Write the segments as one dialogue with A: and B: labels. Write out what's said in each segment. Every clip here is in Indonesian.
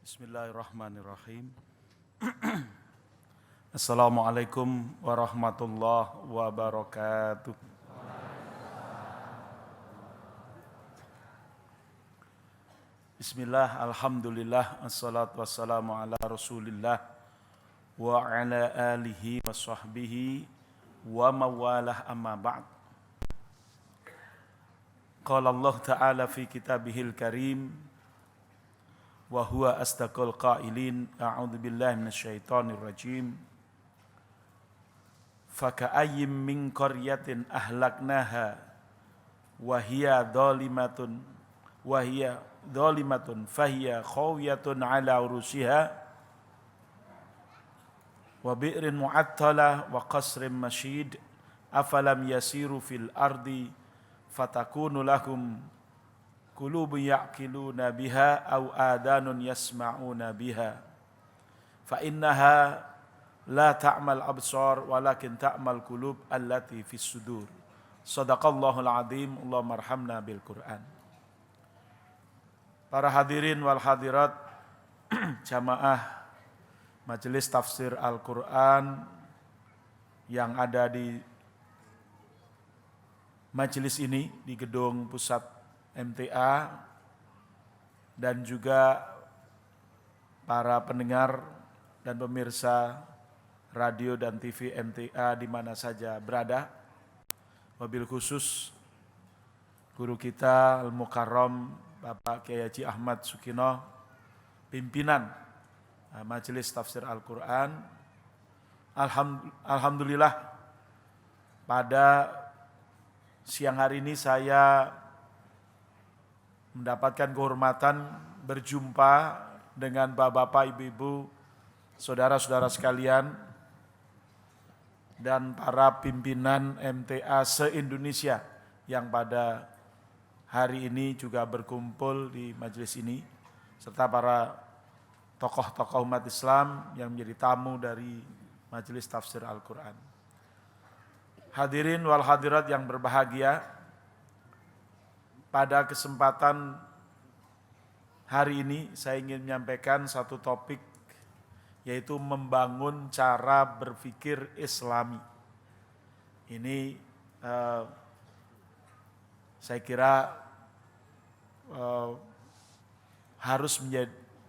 A: Bismillahirrahmanirrahim. Assalamualaikum warahmatullahi wabarakatuh. Bismillah, alhamdulillah, assalatu wassalamu ala rasulillah wa ala alihi wa sahbihi wa mawalah amma ba'd. Qala Allah ta'ala fi kitabihil karim wa huwa asdaqul qailin, a'udzu billahi minasyaitonir rajim. Faka'ayyim min qaryatin ahlaknaha wa hiya dhalimatun fahiya khawiyatun ala urushiha wa bi'rin mu'attala wa qasrin mashid afalam yasiru fil ardi fatakunu lahum qulubun ya'qiluna biha aw adanun yasma'una biha fa innaha la ta'mal absar walakin ta'mal qulub allati fis sudur. Shadaqallahul azim. Allahumma arhamna bil Qur'an. Para hadirin wal hadirat jamaah Majelis Tafsir Al-Qur'an yang ada di majelis ini di gedung pusat MTA dan juga para pendengar dan pemirsa radio dan TV MTA di mana saja berada. Wabil khusus guru kita Al-Mukarram Bapak Kiai Haji Ahmad Sukino, pimpinan Majelis Tafsir Al-Qur'an. Alhamdulillah pada siang hari ini saya mendapatkan kehormatan berjumpa dengan bapak-bapak, ibu-ibu, saudara-saudara sekalian, dan para pimpinan MTA se-Indonesia yang pada hari ini juga berkumpul di majelis ini, serta para tokoh-tokoh umat Islam yang menjadi tamu dari Majelis Tafsir Al-Quran. Hadirin wal hadirat yang berbahagia, pada kesempatan hari ini saya ingin menyampaikan satu topik, yaitu membangun cara berpikir Islami. Ini saya kira harus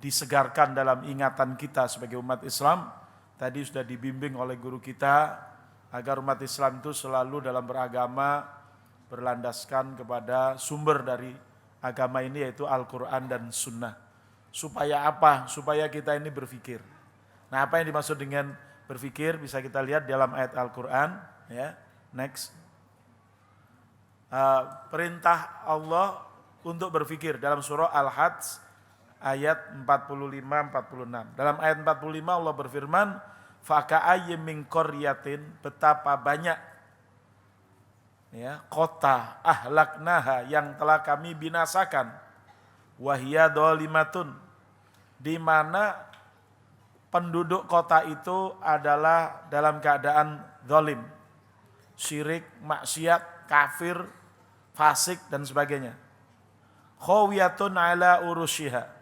A: disegarkan dalam ingatan kita sebagai umat Islam. Tadi sudah dibimbing oleh guru kita agar umat Islam itu selalu dalam beragama berlandaskan kepada sumber dari agama ini, yaitu Al-Quran dan Sunnah. Supaya apa? Supaya kita ini berpikir. Nah, apa yang dimaksud dengan berpikir bisa kita lihat dalam ayat Al-Quran. Ya, next. Perintah Allah untuk berpikir dalam surah Al-Hajj ayat 45-46. Dalam ayat 45 Allah berfirman, "Faka'ayyim min qaryatin", betapa banyak kota ahlaknaha yang telah kami binasakan, wahia dhalimatun, di mana penduduk kota itu adalah dalam keadaan zalim, syirik, maksiat, kafir, fasik dan sebagainya. Khawiyatun ala urushiha,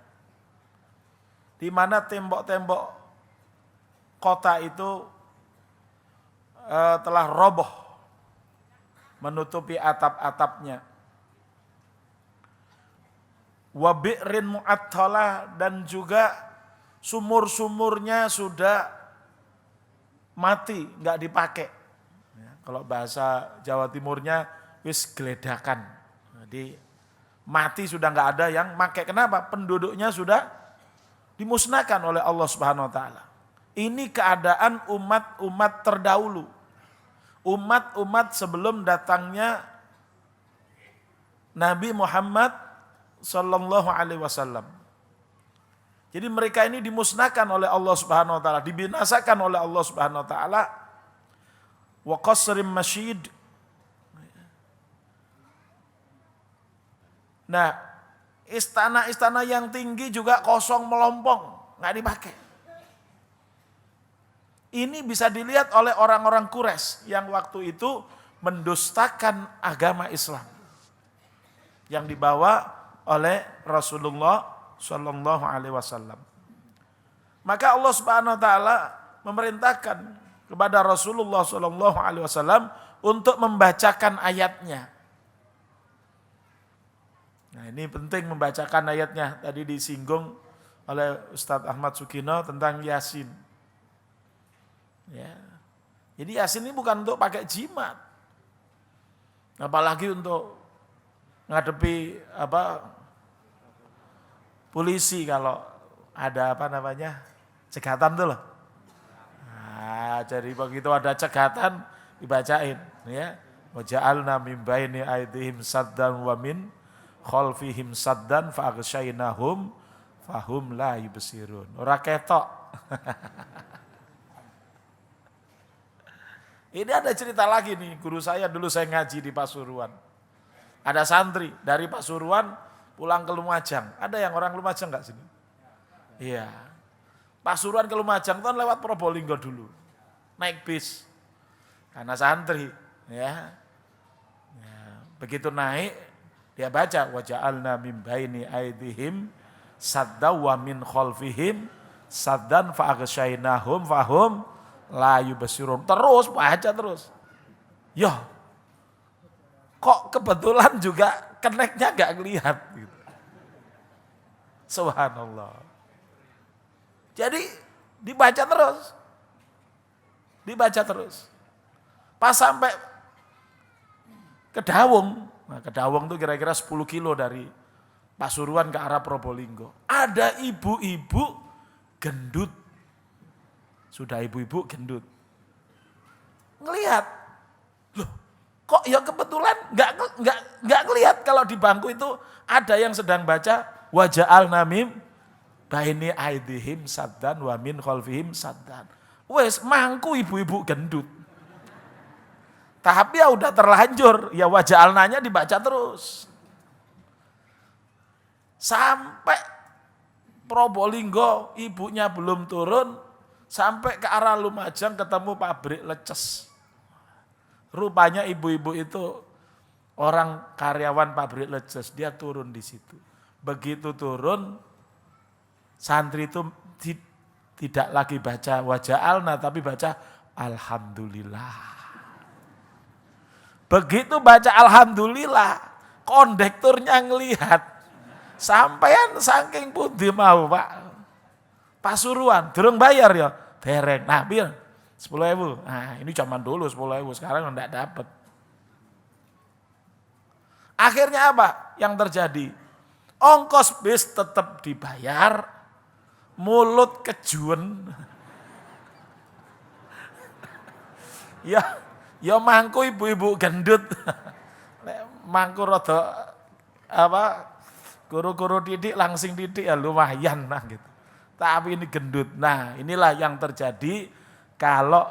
A: di mana tembok-tembok kota itu telah roboh menutupi atap-atapnya. Wa bi'rin mu'attalah, dan juga sumur-sumurnya sudah mati, enggak dipakai. Ya, kalau bahasa Jawa Timurnya wis geledakan. Jadi mati sudah enggak ada yang pakai. Kenapa? Penduduknya sudah dimusnahkan oleh Allah Subhanahu wa taala. Ini keadaan umat-umat terdahulu. Umat-umat sebelum datangnya Nabi Muhammad sallallahu alaihi wasallam. Jadi mereka ini dimusnahkan oleh Allah Subhanahu wa taala, dibinasakan oleh Allah Subhanahu wa taala. Wa qasrim mashid. Nah, istana-istana yang tinggi juga kosong melompong, enggak dipakai. Ini bisa dilihat oleh orang-orang Quraisy yang waktu itu mendustakan agama Islam yang dibawa oleh Rasulullah Shallallahu Alaihi Wasallam. Maka Allah Subhanahu wa taala memerintahkan kepada Rasulullah SAW untuk membacakan ayatnya. Nah, ini penting membacakan ayatnya. Tadi disinggung oleh Ustadz Ahmad Sukino tentang Yasin. Ya. Jadi Yasin ini bukan untuk pakai jimat. Apalagi untuk ngadepi polisi kalau ada cegatan tuh loh. Nah, jadi begitu ada cegatan dibacain ya. Wa ja'alna min baini aydihim saddan wa min khalfihim saddan fa aghshaynahum fahum la yubsirun. Ora ketok. Ini ada cerita lagi nih, guru saya dulu saya ngaji di Pasuruan. Ada santri dari Pasuruan pulang ke Lumajang. Ada yang orang Lumajang enggak sini? Iya. Pasuruan ke Lumajang kan lewat Probolinggo dulu. Naik bis. Karena santri, ya. Begitu naik dia baca wa ja'alna min baini aydihim saddaw wa min khalfihim saddan fa aghshaynahum fahum la yubsirun. Terus baca terus. Yo. Kok kebetulan juga keneknya enggak ngelihat gitu. Subhanallah. Jadi dibaca terus. Dibaca terus. Pas sampai ke Dawung. Nah, ke Dawung itu kira-kira 10 kilo dari Pasuruan ke arah Probolinggo. Ada ibu-ibu gendut. Sudah ibu-ibu gendut. Ngelihat. Loh, kok ya kebetulan enggak ngelihat kalau di bangku itu ada yang sedang baca wa ja'alna mim baini aidihim saddan wa min khalfihim saddan. Wes mangku ibu-ibu gendut. Tapi ya udah terlanjur, ya wa ja'alnanya dibaca terus. Sampai Probolinggo ibunya belum turun, sampai ke arah Lumajang ketemu pabrik leces. Rupanya ibu-ibu itu orang karyawan pabrik leces, dia turun di situ. Begitu turun, santri itu tidak lagi baca wa ja'alna, tapi baca alhamdulillah. Begitu baca alhamdulillah, kondekturnya ngelihat. Sampean saking pundi mau Pak. Pasuruan, durung bayar ya, dereng. Nah, biar 10.000. Nah, ini zaman dulu 10.000, sekarang enggak dapat. Akhirnya apa yang terjadi? Ongkos bis tetap dibayar, mulut kejuan. Ya mangku ibu-ibu gendut. Mangku rada guru-guru didik langsing didik ya lumayan lah gitu. Tapi ini gendut. Nah, inilah yang terjadi kalau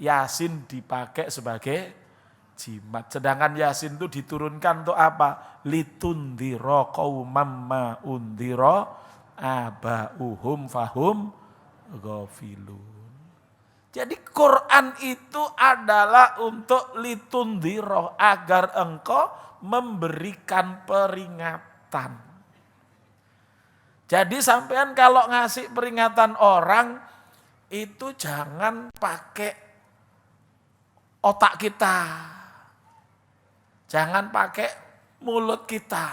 A: Yasin dipakai sebagai jimat. Sedangkan Yasin itu diturunkan untuk apa? Litundhira qaumam ma undhira abauhum fahum ghafilun. Jadi Quran itu adalah untuk litundhira, agar engkau memberikan peringatan. Jadi sampean kalau ngasih peringatan orang itu jangan pakai otak kita. Jangan pakai mulut kita.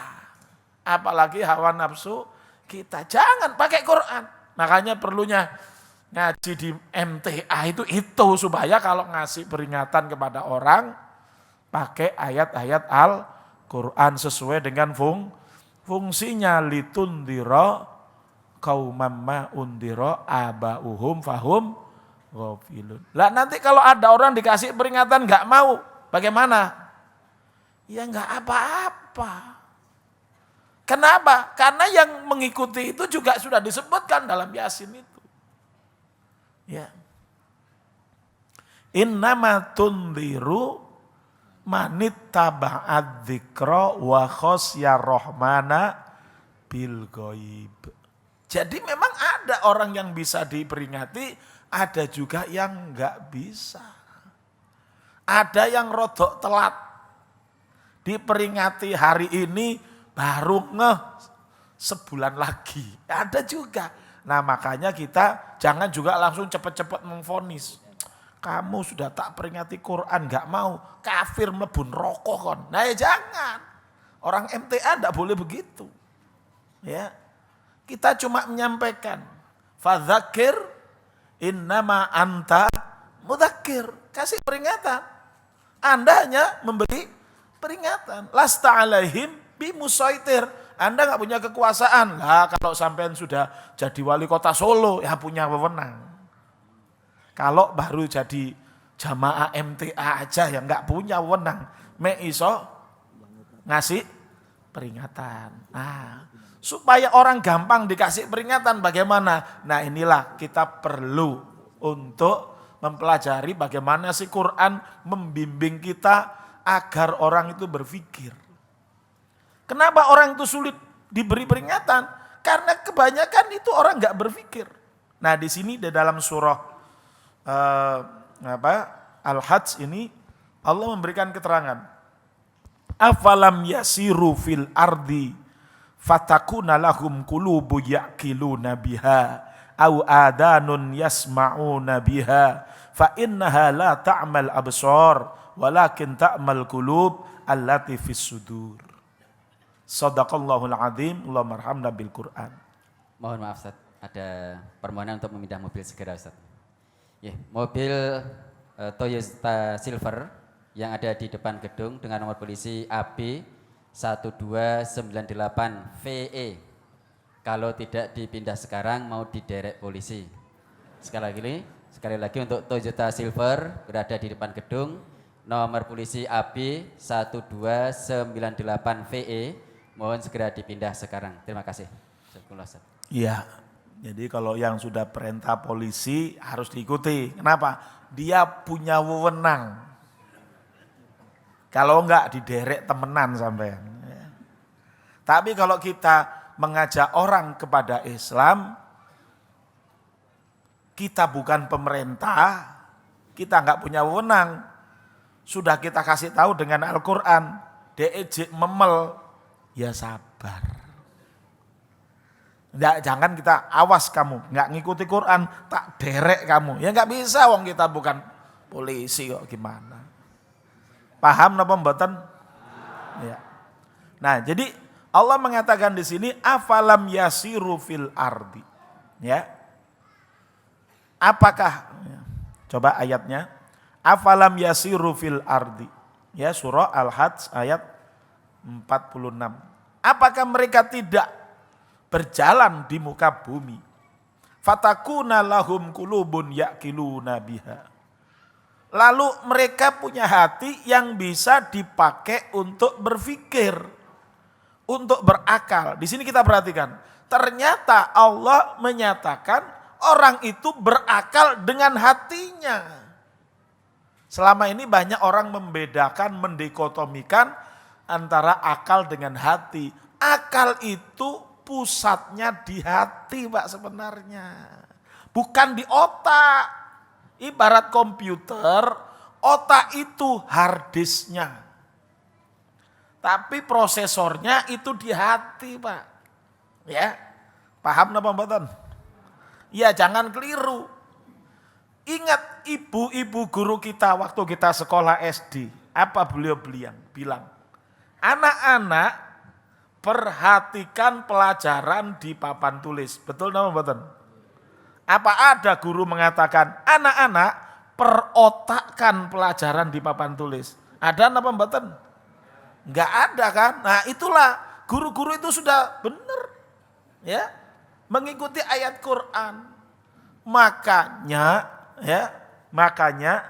A: Apalagi hawa nafsu kita. Jangan pakai Quran. Makanya perlunya ngaji di MTA itu supaya kalau ngasih peringatan kepada orang pakai ayat-ayat Al-Quran sesuai dengan fungsinya. Litundhira qaumam ma undhira abauhum fahum ghafilun. Lah nanti kalau ada orang dikasih peringatan enggak mau, bagaimana? Ya enggak apa-apa. Kenapa? Karena yang mengikuti itu juga sudah disebutkan dalam Yasin itu. Ya. Innama tundhiru manittaba'ad dzikra wa khasyar rahmana bil ghaib. Jadi memang ada orang yang bisa diperingati, ada juga yang enggak bisa. Ada yang rodok telat. Diperingati hari ini baru sebulan lagi. Ada juga. Nah makanya kita jangan juga langsung cepat-cepat memvonis. Kamu sudah tak peringati Quran gak mau, kafir mlebu neraka kon. Nah ya jangan. Orang MTA enggak boleh begitu. Ya. Kita cuma menyampaikan, fadzakir innama anta mudzakir. Kasih peringatan. Anda hanya memberi peringatan. Lasta alaihim bimusaitir. Anda nggak punya kekuasaan. Lah kalau sampean sudah jadi wali kota Solo, ya punya wewenang. Kalau baru jadi jamaah MTA aja yang nggak punya wewenang, iso ngasih peringatan. Nah, supaya orang gampang dikasih peringatan bagaimana? Nah inilah kita perlu untuk mempelajari bagaimana sih Quran membimbing kita agar orang itu berpikir. Kenapa orang itu sulit diberi peringatan? Karena kebanyakan itu orang nggak berpikir. Nah di sini di dalam surah Al-Hajj ini Allah memberikan keterangan. Afalam yasiru fil ardi fatakuna lahum qulubu ya'qiluna biha au adanun yasma'una biha fa innaha la ta'mal absar walakin ta'mal qulub allati fis sudur. Shadaqallahul azim. Allahumma arhamna bil Qur'an.
B: Mohon maaf Ustaz, ada permohonan untuk memindah mobil segera Ustaz. Ya, mobil Toyota Silver yang ada di depan gedung dengan nomor polisi AB 1298 VE. Kalau tidak dipindah sekarang mau diderek polisi. Sekali lagi untuk Toyota Silver berada di depan gedung, nomor polisi AB 1298 VE, mohon segera dipindah sekarang. Terima kasih.
A: Iya, jadi kalau yang sudah perintah polisi harus diikuti. Kenapa? Dia punya wewenang. Kalau enggak diderek temenan sampean. Tapi kalau kita mengajak orang kepada Islam, kita bukan pemerintah, kita enggak punya wewenang. Sudah kita kasih tahu dengan Al-Quran, diejek memel, ya sabar. Jangan kita awas kamu, enggak ngikuti Quran, tak derek kamu. Ya enggak bisa, wong kita bukan polisi kok, gimana. Paham napa mboten? Ya. Nah, jadi Allah mengatakan di sini afalam yasiru fil ardi. Ya. Apakah coba ayatnya? Afalam yasiru fil ardi. Ya, surah Al-Hajj ayat 46. Apakah mereka tidak berjalan di muka bumi? Fatakuna lahum qulubun ya'qiluna biha. Lalu mereka punya hati yang bisa dipakai untuk berpikir, untuk berakal. Di sini kita perhatikan, ternyata Allah menyatakan orang itu berakal dengan hatinya. Selama ini banyak orang membedakan, mendikotomikan antara akal dengan hati. Akal itu pusatnya di hati, Pak, sebenarnya. Bukan di otak. Ibarat komputer, otak itu hard disknya. Tapi prosesornya itu di hati, Pak. Ya, paham napa mboten? Ya, jangan keliru. Ingat ibu-ibu guru kita waktu kita sekolah SD, apa beliau bilang? Anak-anak perhatikan pelajaran di papan tulis. Betul napa mboten? Apa ada guru mengatakan, anak-anak perotakkan pelajaran di papan tulis? Ada apa mboten? Enggak ada kan? Nah itulah guru-guru itu sudah benar, ya, mengikuti ayat Quran. Makanya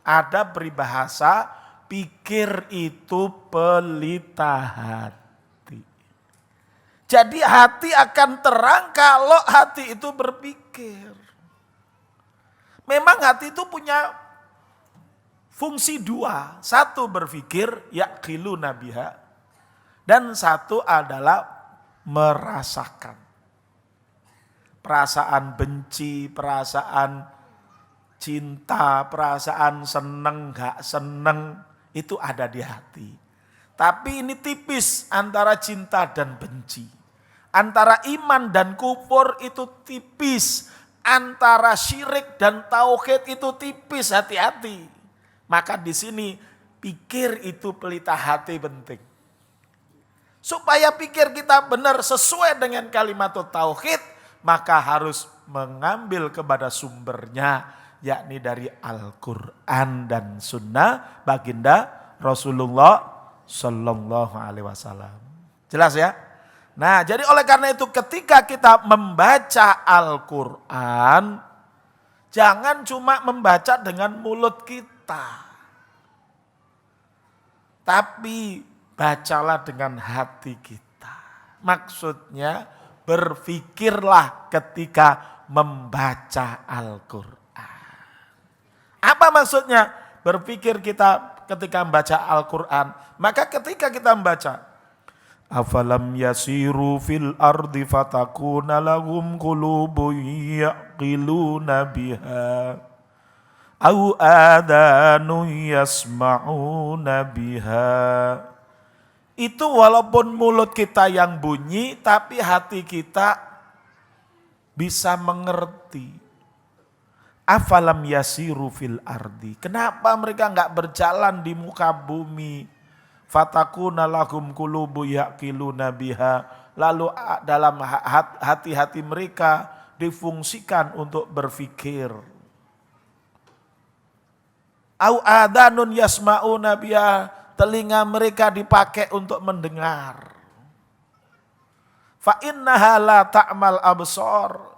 A: ada peribahasa pikir itu pelita hati. Jadi hati akan terang kalau hati itu berpikir. Memang hati itu punya fungsi dua. Satu berpikir, ya'qiluna biha. Dan satu adalah merasakan. Perasaan benci, perasaan cinta, perasaan seneng, gak seneng, itu ada di hati. Tapi ini tipis antara cinta dan benci. Antara iman dan kufur itu tipis. Antara syirik dan tauhid itu tipis, hati-hati. Maka di sini pikir itu pelita hati penting. Supaya pikir kita benar sesuai dengan kalimat tauhid, maka harus mengambil kepada sumbernya, yakni dari Al-Quran dan Sunnah baginda Rasulullah Sallallahu Alaihi Wasallam. Jelas ya? Nah, jadi oleh karena itu ketika kita membaca Al-Quran, jangan cuma membaca dengan mulut kita. Tapi bacalah dengan hati kita. Maksudnya berfikirlah ketika membaca Al-Quran. Apa maksudnya? Berpikir kita ketika membaca Al-Quran. Maka ketika kita membaca, afalam yasiru fil ardi fatakuna lahum qulubun yaqiluna biha au adanu yasma'una biha. Itu walaupun mulut kita yang bunyi, tapi hati kita bisa mengerti. Afalam yasiru fil ardi. Kenapa mereka enggak berjalan di muka bumi? Fatakuna lahum qulubu yaqiluna biha. Lalu dalam hati-hati mereka difungsikan untuk berfikir. Au adanun yasma'una biha. Telinga mereka dipakai untuk mendengar. Fa innaha la ta'mal absar.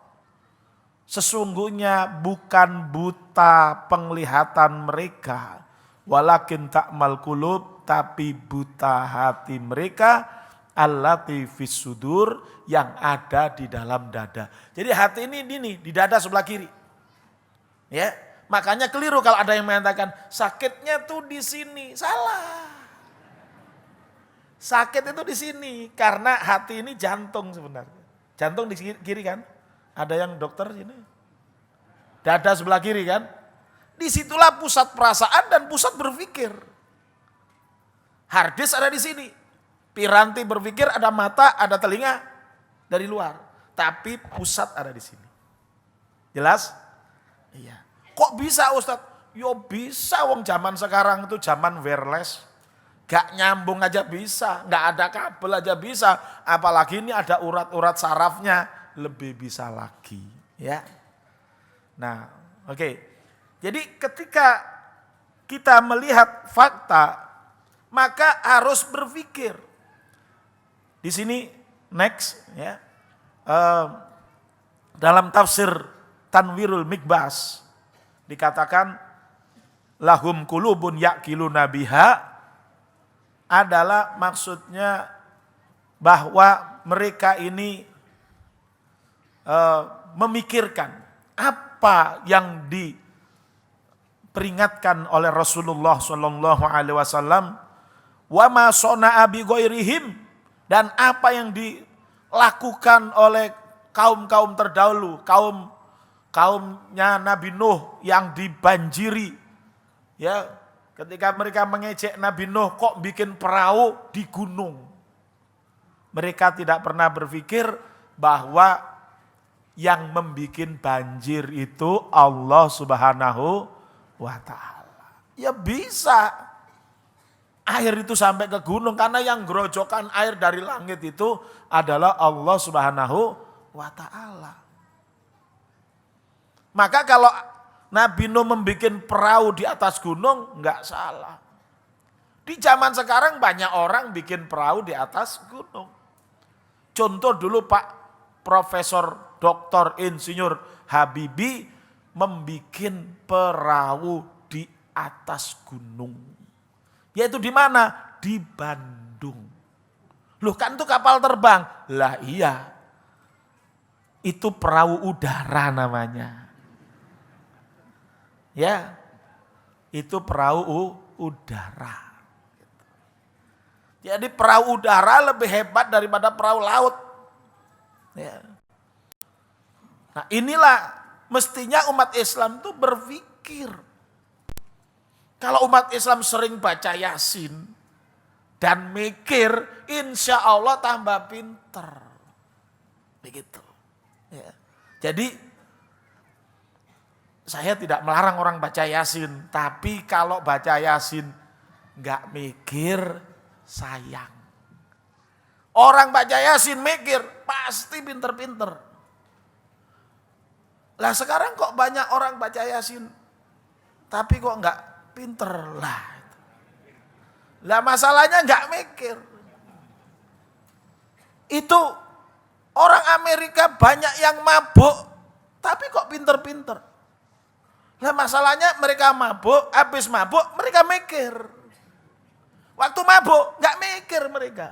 A: Sesungguhnya bukan buta penglihatan mereka, walakin ta'mal qulub, tapi buta hati mereka allati fis sudur, yang ada di dalam dada. Jadi hati ini di dada sebelah kiri. Ya, makanya keliru kalau ada yang mengatakan sakitnya tuh di sini. Salah. Sakit itu di sini karena hati ini jantung sebenarnya. Jantung di kiri kan? Ada yang dokter sini. Dada sebelah kiri kan? Disitulah pusat perasaan dan pusat berpikir. Harddisk ada di sini. Piranti berpikir ada mata, ada telinga dari luar. Tapi pusat ada di sini. Jelas? Iya. Kok bisa Ustadz? Yo bisa, wong zaman sekarang itu zaman wireless. Gak nyambung aja bisa, gak ada kabel aja bisa. Apalagi ini ada urat-urat sarafnya, lebih bisa lagi. Ya. Nah, oke. Jadi ketika kita melihat fakta, maka harus berpikir. Di sini next ya. Dalam tafsir Tanwirul Mikbas dikatakan lahum qulubun yaqiluna biha, adalah maksudnya bahwa mereka ini memikirkan apa yang diperingatkan oleh Rasulullah Shallallahu Alaihi Wasallam, wa ma sona'a bi ghairihim, dan apa yang dilakukan oleh kaum-kaum terdahulu, kaumnya Nabi Nuh yang dibanjiri, ya, ketika mereka mengejek Nabi Nuh kok bikin perahu di gunung. Mereka tidak pernah berpikir bahwa yang membuat banjir itu Allah Subhanahu wa Ta'ala. Ya bisa air itu sampai ke gunung karena yang gerojokkan air dari langit itu adalah Allah Subhanahu wa Ta'ala. Maka kalau Nabi Nuh membuat perahu di atas gunung, enggak salah. Di zaman sekarang banyak orang bikin perahu di atas gunung. Contoh dulu Pak Profesor Dr. Insinyur Habibie membuat perahu di atas gunung. Yaitu di mana? Di Bandung. Loh kan itu kapal terbang? Lah iya. Itu perahu udara namanya. Ya, itu perahu udara. Jadi perahu udara lebih hebat daripada perahu laut. Ya. Nah inilah mestinya umat Islam itu berpikir. Kalau umat Islam sering baca Yasin dan mikir, insya Allah tambah pinter. Begitu. Ya. Jadi saya tidak melarang orang baca Yasin, tapi kalau baca Yasin nggak mikir, sayang. Orang baca Yasin mikir, pasti pinter-pinter. Lah sekarang kok banyak orang baca Yasin, tapi kok nggak pinter lah. Lah masalahnya nggak mikir. Itu orang Amerika banyak yang mabuk, tapi kok pinter-pinter. Lah masalahnya mereka mabuk, habis mabuk mereka mikir. Waktu mabuk nggak mikir mereka.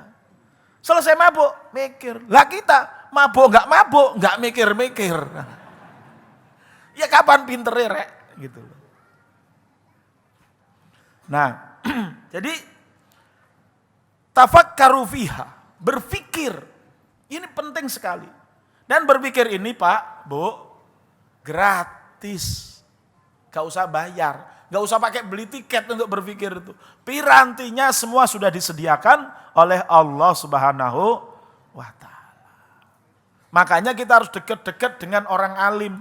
A: Selesai mabuk mikir. Lah kita mabuk nggak mikir-mikir. Ya kapan pinternya rek gitu. Nah, jadi tafakkaru fiha, berpikir. Ini penting sekali. Dan berpikir ini Pak, Bu, gratis. Gak usah bayar, gak usah pakai beli tiket untuk berpikir itu. Pirantinya semua sudah disediakan oleh Allah Subhanahu wa Ta'ala. Makanya kita harus dekat-dekat dengan orang alim.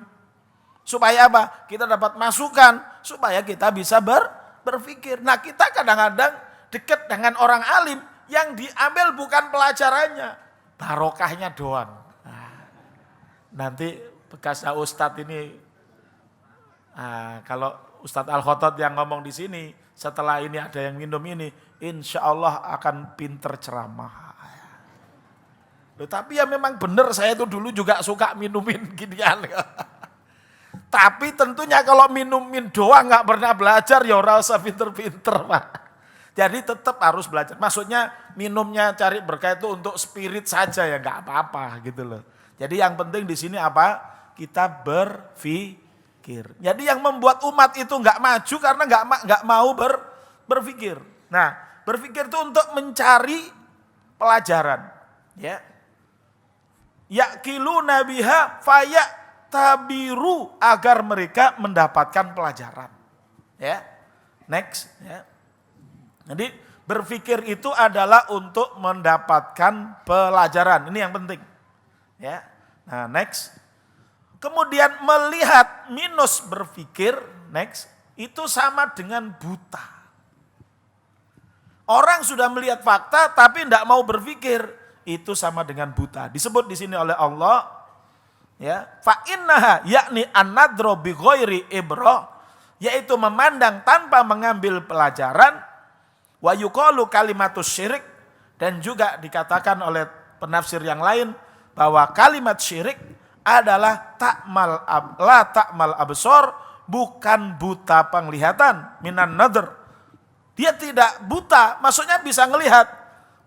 A: Supaya apa? Kita dapat masukan, supaya kita bisa berpikir. Nah kita kadang-kadang dekat dengan orang alim yang diambil bukan pelajarannya, barokahnya doang. Nah, nanti bekas Ustadz ini, kalau Ustadz Al-Khotot yang ngomong di sini, setelah ini ada yang minum ini, insya Allah akan pinter ceramah. Loh, tapi ya memang benar, saya itu dulu juga suka minumin ginian. Tapi tentunya kalau minumin doang nggak pernah belajar, ya ora usah pinter-pinter Pak. Jadi tetap harus belajar. Maksudnya minumnya cari berkah itu untuk spirit saja ya nggak apa-apa gitu loh. Jadi yang penting di sini apa? Kita berpikir. Jadi yang membuat umat itu nggak maju karena nggak mau berpikir. Nah, berpikir itu untuk mencari pelajaran. Ya, yaqiluna biha tabiru, agar mereka mendapatkan pelajaran. Ya, next. Ya. Jadi berpikir itu adalah untuk mendapatkan pelajaran. Ini yang penting. Ya, nah next. Kemudian melihat minus berpikir, next, itu sama dengan buta. Orang sudah melihat fakta tapi tidak mau berpikir, itu sama dengan buta. Disebut di sini oleh Allah, ya, fa innaha yakni an-nadru bi ghairi ibrah, yaitu memandang tanpa mengambil pelajaran, wa yuqalu kalimatus syirik, dan juga dikatakan oleh penafsir yang lain bahwa kalimat syirik adalah la ta'mal absor, bukan buta penglihatan, minan nadr. Dia tidak buta, maksudnya bisa ngelihat.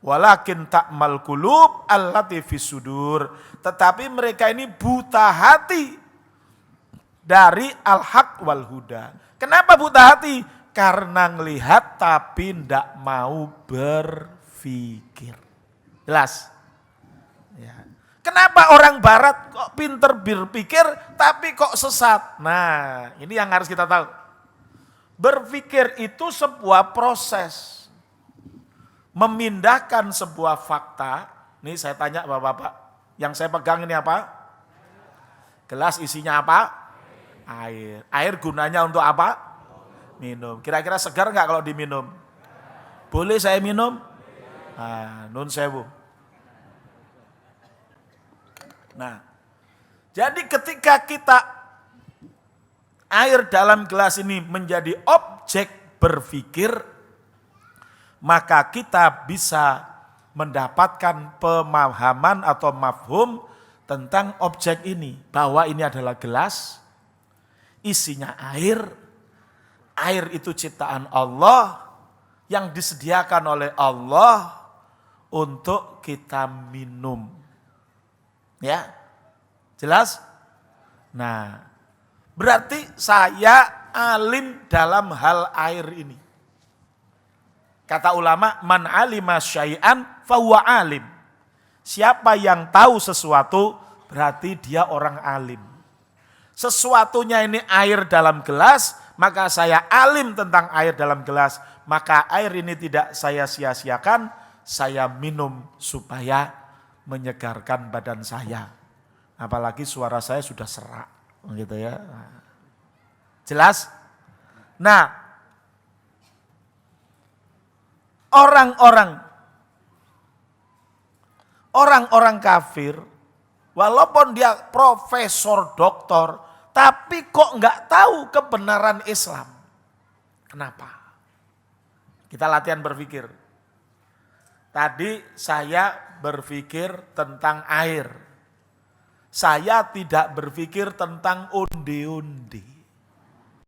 A: Walakin ta'mal qulub allati fis sudur. Tetapi mereka ini buta hati dari al-haq wal huda. Kenapa buta hati? Karena ngelihat tapi tidak mau berpikir. Jelas? Ya. Kenapa orang barat kok pinter berpikir tapi kok sesat? Nah, ini yang harus kita tahu. Berpikir itu sebuah proses. Memindahkan sebuah fakta. Nih saya tanya Bapak-bapak, yang saya pegang ini apa? Gelas isinya apa? Air. Air gunanya untuk apa? Minum. Kira-kira segar nggak kalau diminum? Boleh saya minum? Nah, nun sewu. Nah, jadi ketika kita air dalam gelas ini menjadi objek berpikir, maka kita bisa mendapatkan pemahaman atau mafhum tentang objek ini. Bahwa ini adalah gelas, isinya air, air itu ciptaan Allah yang disediakan oleh Allah untuk kita minum. Ya, jelas? Nah, berarti saya alim dalam hal air ini. Kata ulama, man alima syai'an fahuwa alim. Siapa yang tahu sesuatu, berarti dia orang alim. Sesuatunya ini air dalam gelas, maka saya alim tentang air dalam gelas. Maka air ini tidak saya sia-siakan, saya minum supaya menyegarkan badan saya. Apalagi suara saya sudah serak, gitu ya. Jelas? Nah, orang-orang kafir, walaupun dia profesor, doktor, tapi kok nggak tahu kebenaran Islam. Kenapa? Kita latihan berpikir. Tadi saya berpikir tentang air. Saya tidak berpikir tentang undi-undi.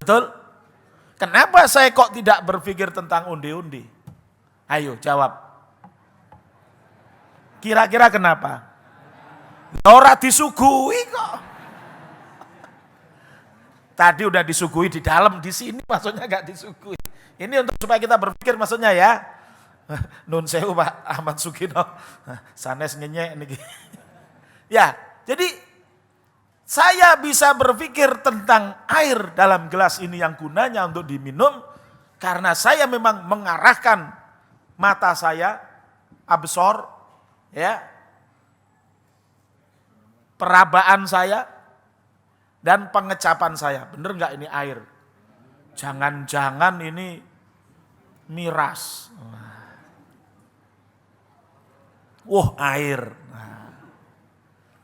A: Betul? Kenapa saya kok tidak berpikir tentang undi-undi? Ayo jawab. Kira-kira kenapa? Ora disuguhi kok. Tadi udah disuguhi di dalam, di sini maksudnya gak disuguhi. Ini untuk supaya kita berpikir maksudnya ya. Nun sewu Pak Ahmad Sugino. Sanes ngenyek niki. Ya, jadi saya bisa berpikir tentang air dalam gelas ini yang gunanya untuk diminum karena saya memang mengarahkan mata saya, absor, ya, perabaan saya, dan pengecapan saya. Bener nggak ini air? Jangan-jangan ini miras. Air.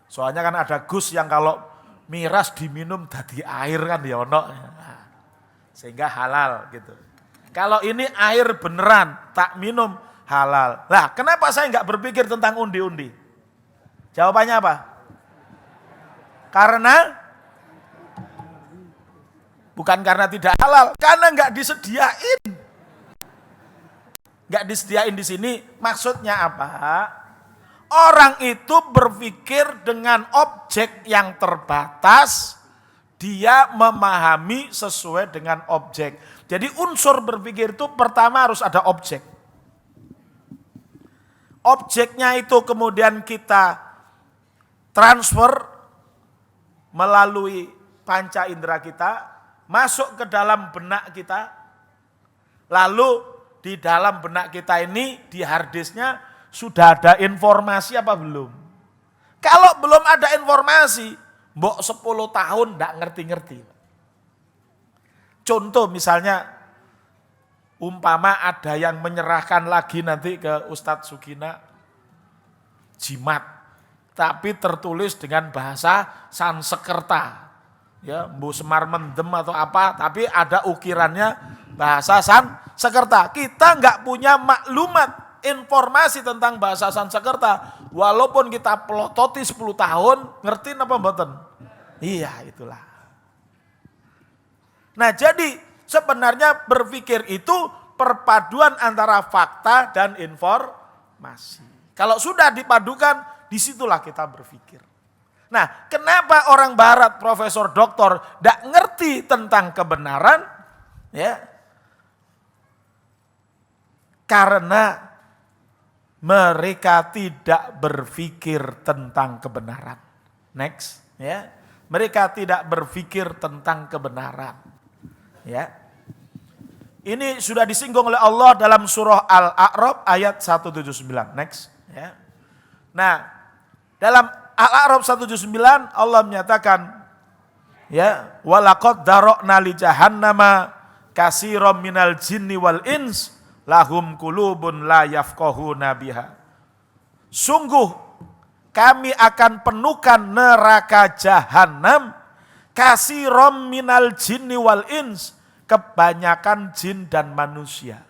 A: Soalnya kan ada Gus yang kalau miras diminum jadi air kan ya ono. Sehingga halal gitu. Kalau ini air beneran tak minum halal. Nah, kenapa saya nggak berpikir tentang undi-undi? Jawabannya apa? Bukan karena tidak halal, karena nggak disediain. Nggak disediain di sini, maksudnya apa? Orang itu berpikir dengan objek yang terbatas, dia memahami sesuai dengan objek. Jadi unsur berpikir itu pertama harus ada objek. Objeknya itu kemudian kita transfer melalui panca indera kita, masuk ke dalam benak kita, lalu di dalam benak kita ini, di harddisknya, sudah ada informasi apa belum? Kalau belum ada informasi, mbok 10 tahun enggak ngerti-ngerti. Contoh misalnya, umpama ada yang menyerahkan lagi nanti ke Ustadz Sugina, jimat, tapi tertulis dengan bahasa Sansekerta. Ya, Mbu Semar Mendem atau apa, tapi ada ukirannya bahasa Sansekerta. Kita enggak punya maklumat, informasi tentang bahasa Sansekerta, walaupun kita pelototi 10 tahun, ngerti apa mboten? Iya, itulah. Nah, jadi sebenarnya berpikir itu perpaduan antara fakta dan informasi. Kalau sudah dipadukan, disitulah kita berpikir. Nah, kenapa orang barat, profesor, doktor, tidak ngerti tentang kebenaran? Ya, karena mereka tidak berpikir tentang kebenaran. Next, ya. Mereka tidak berpikir tentang kebenaran. Ya. Ini sudah disinggung oleh Allah dalam surah Al-A'raf ayat 179. Next, ya. Nah, dalam Al-A'raf 179 Allah menyatakan, ya, walaqad darokna li jahannama katsiran minal jinni wal ins lahum qulubun la yafqahuna biha. Sungguh kami akan penuhkan neraka jahanam katsiran minal jinni wal ins, kebanyakan jin dan manusia.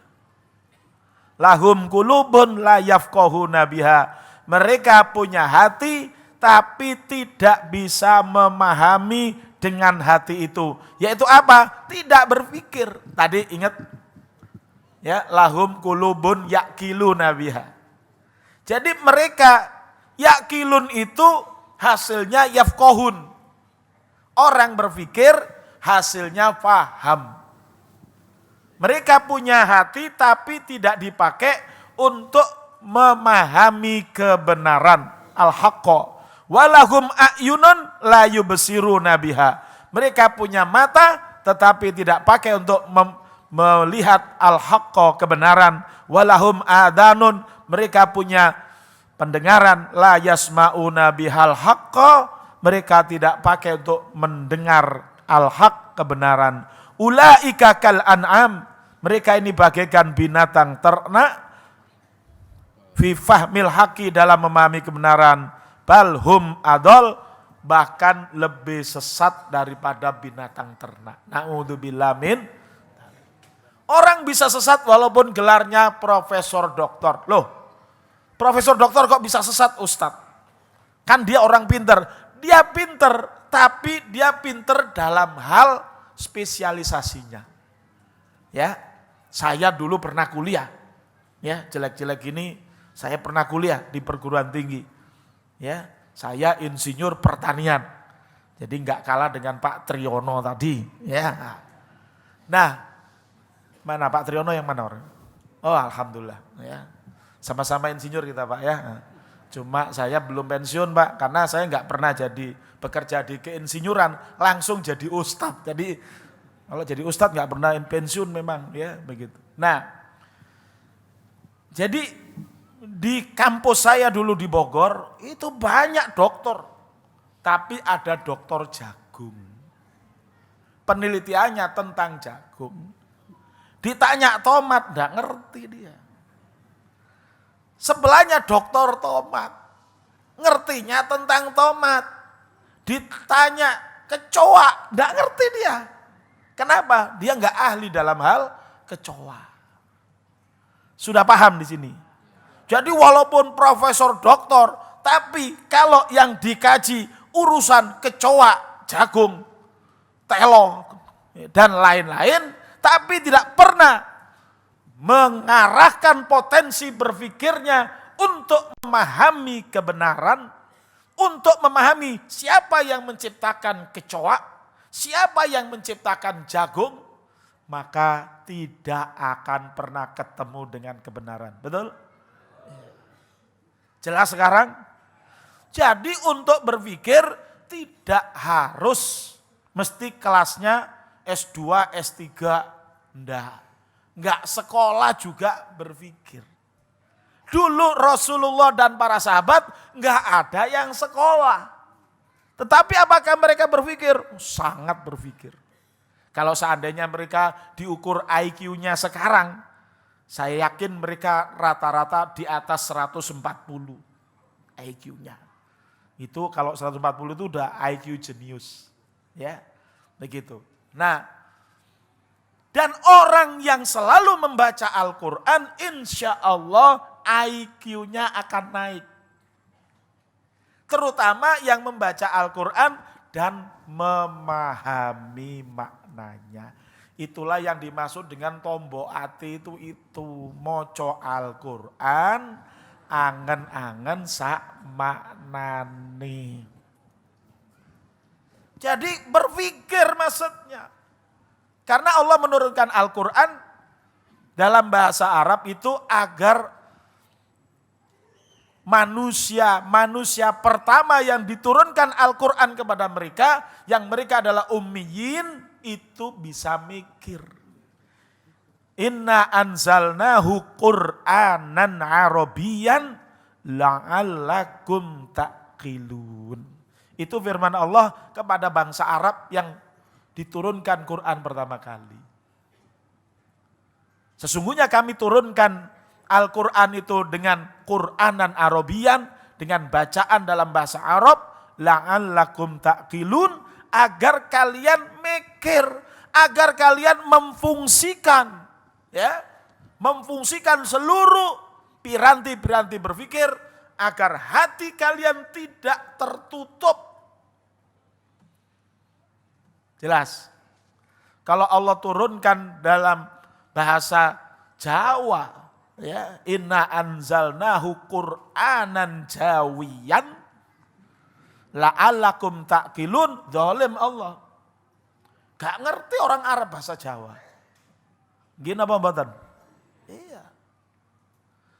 A: Lahum qulubun la yafqahuna biha. Mereka punya hati tapi tidak bisa memahami dengan hati itu. Yaitu apa? Tidak berpikir. Tadi ingat, ya, lahum qulubun yaqiluna biha. Jadi mereka yaqilun itu hasilnya yafqahun. Orang berpikir hasilnya faham. Mereka punya hati tapi tidak dipakai untuk memahami kebenaran, al-haqqa. Walahum a'yunun la yubsiruna biha. Mereka punya mata tetapi tidak pakai untuk melihat al-haqqa, kebenaran. Walahum adanun, mereka punya pendengaran, la yasma'una bihal haqqa, mereka tidak pakai untuk mendengar al-haq, kebenaran. Ulaika kal an'am, mereka ini bagaikan binatang ternak, fi fahmil haqi, dalam memahami kebenaran, balhum adol, bahkan lebih sesat daripada binatang ternak. Na'udzubillah min. Orang bisa sesat walaupun gelarnya profesor doktor. Loh, profesor doktor kok bisa sesat, Ustadz? Kan dia orang pinter. Dia pinter, tapi dia pinter dalam hal spesialisasinya. Ya, saya dulu pernah kuliah. Ya, jelek-jelek gini, saya pernah kuliah di perguruan tinggi. Ya, saya insinyur pertanian. Jadi nggak kalah dengan Pak Triyono tadi. Ya, nah. Mana Pak Triyono yang mana orang? Oh alhamdulillah ya. Sama-sama insinyur kita Pak ya. Cuma saya belum pensiun Pak, karena saya nggak pernah jadi bekerja di keinsinyuran, langsung jadi ustadz. Jadi kalau jadi ustadz nggak pernah pensiun memang ya begitu. Nah, jadi di kampus saya dulu di Bogor itu banyak dokter, tapi ada dokter jagung. Penelitiannya tentang jagung. Ditanya tomat, enggak ngerti dia. Sebelahnya dokter tomat, ngertinya tentang tomat. Ditanya kecoa, enggak ngerti dia. Kenapa? Dia enggak ahli dalam hal kecoa. Sudah paham di sini? Jadi walaupun profesor doktor, tapi kalau yang dikaji urusan kecoa, jagung, telo, dan lain-lain, tapi tidak pernah mengarahkan potensi berpikirnya untuk memahami kebenaran, untuk memahami siapa yang menciptakan kecoa, siapa yang menciptakan jagung, maka tidak akan pernah ketemu dengan kebenaran. Betul? Jelas sekarang? Jadi untuk berpikir tidak harus mesti kelasnya S2, S3, enggak sekolah juga berpikir. Dulu Rasulullah dan para sahabat enggak ada yang sekolah. Tetapi apakah mereka berpikir? Sangat berpikir. Kalau seandainya mereka diukur IQ-nya sekarang, saya yakin mereka rata-rata di atas 140 IQ-nya. Itu kalau 140 itu udah IQ jenius. Ya, begitu. Nah, dan orang yang selalu membaca Al-Quran, insya Allah IQ-nya akan naik. Terutama yang membaca Al-Quran dan memahami maknanya. Itulah yang dimaksud dengan tombo ati itu. Moco Al-Quran, angen-angen sak maknani. Jadi berpikir maksudnya. Karena Allah menurunkan Al-Quran dalam bahasa Arab itu agar manusia pertama yang diturunkan Al-Quran kepada mereka, yang mereka adalah ummiyin, itu bisa mikir. Inna anzalnahu Qur'anan Arabiyyan la'allakum taqilun. Itu firman Allah kepada bangsa Arab yang diturunkan Quran pertama kali. Sesungguhnya kami turunkan Al-Quran itu dengan Qur'anan Arabiyyan, dengan bacaan dalam bahasa Arab, la'allakum taqilun, agar kalian mikir, agar kalian memfungsikan, ya, memfungsikan seluruh piranti-piranti berpikir, agar hati kalian tidak tertutup. Jelas. Kalau Allah turunkan dalam bahasa Jawa, ya, inna anzalnahu Qur'anan Jawiyan la'allakum ta'qilun, zalim Allah. Gak ngerti orang Arab bahasa Jawa. Gini apa mbatan? Iya.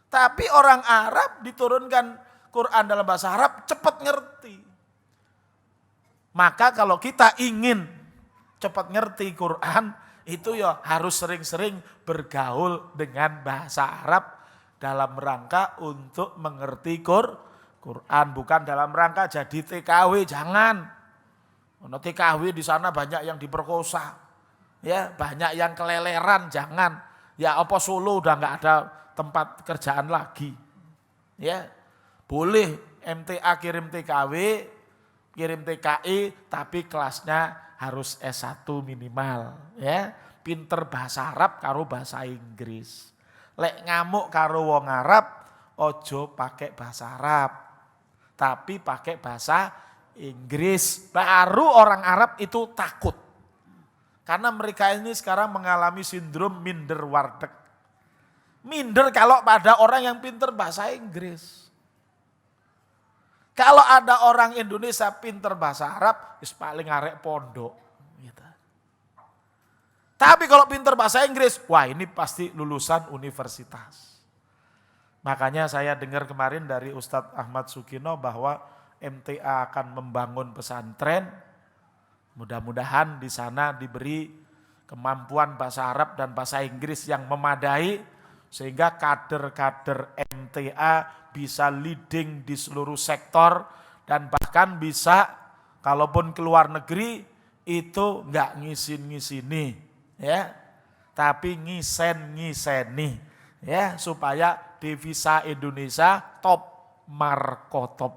A: Tapi orang Arab diturunkan Quran dalam bahasa Arab cepat ngerti. Maka kalau kita ingin cepat ngerti Quran, itu ya harus sering-sering bergaul dengan bahasa Arab dalam rangka untuk mengerti Quran, bukan dalam rangka jadi TKW, jangan. Ono TKW di sana banyak yang diperkosa, ya banyak yang keleleran, jangan. Ya apa Solo udah nggak ada tempat kerjaan lagi, ya boleh MTA kirim TKW, kirim TKI, tapi kelasnya harus S1 minimal, ya pinter bahasa Arab karo bahasa Inggris. Lek ngamuk karo wong Arab, ojo pakai bahasa Arab, tapi pakai bahasa Inggris. Baru orang Arab itu takut. Karena mereka ini sekarang mengalami sindrom minder wardeg. Minder kalau pada orang yang pinter bahasa Inggris. Kalau ada orang Indonesia pinter bahasa Arab, paling arek pondok. Gitu. Tapi kalau pinter bahasa Inggris, wah ini pasti lulusan universitas. Makanya saya dengar kemarin dari Ustadz Ahmad Sukino bahwa MTA akan membangun pesantren. Mudah-mudahan di sana diberi kemampuan bahasa Arab dan bahasa Inggris yang memadai sehingga kader-kader MTA bisa leading di seluruh sektor dan bahkan bisa kalaupun keluar negeri itu enggak ngisin-ngisini ya, tapi ngisen-ngiseni ya supaya devisa Indonesia top markotop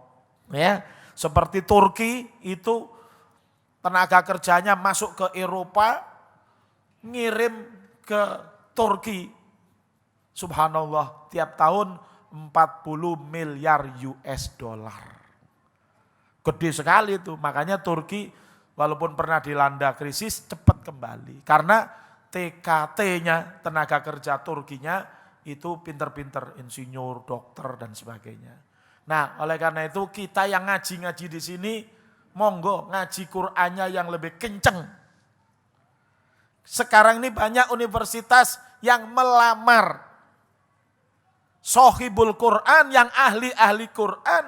A: ya. Seperti Turki itu tenaga kerjanya masuk ke Eropa, ngirim ke Turki. Subhanallah, tiap tahun 40 miliar US dollar. Gede sekali itu, makanya Turki walaupun pernah dilanda krisis cepat kembali. Karena TKT-nya, tenaga kerja Turkinya itu pinter-pinter, insinyur, dokter dan sebagainya. Nah oleh karena itu kita yang ngaji-ngaji di sini, monggo ngaji Qur'annya yang lebih kenceng. Sekarang ini banyak universitas yang melamar sohibul Qur'an, yang ahli-ahli Qur'an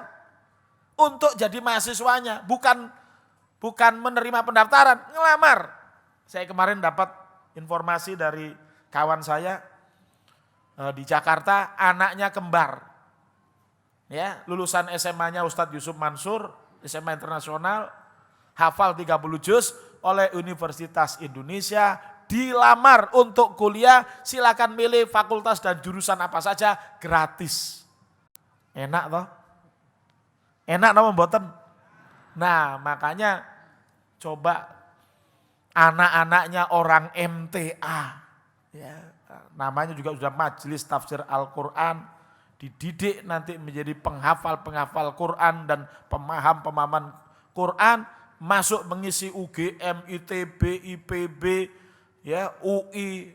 A: untuk jadi mahasiswanya. Bukan menerima pendaftaran, ngelamar. Saya kemarin dapat informasi dari kawan saya di Jakarta, anaknya kembar. Ya, lulusan SMA-nya Ustadz Yusuf Mansur, SMA internasional, hafal 30 juz oleh Universitas Indonesia, dilamar untuk kuliah, silakan milih fakultas dan jurusan apa saja gratis. Enak toh? Enak nama mboten? Nah makanya coba anak-anaknya orang MTA, ya, namanya juga sudah Majelis Tafsir Al-Quran, dididik nanti menjadi penghafal-penghafal Quran dan pemaham-pemahaman Quran, masuk mengisi UGM, ITB, IPB, ya, UI,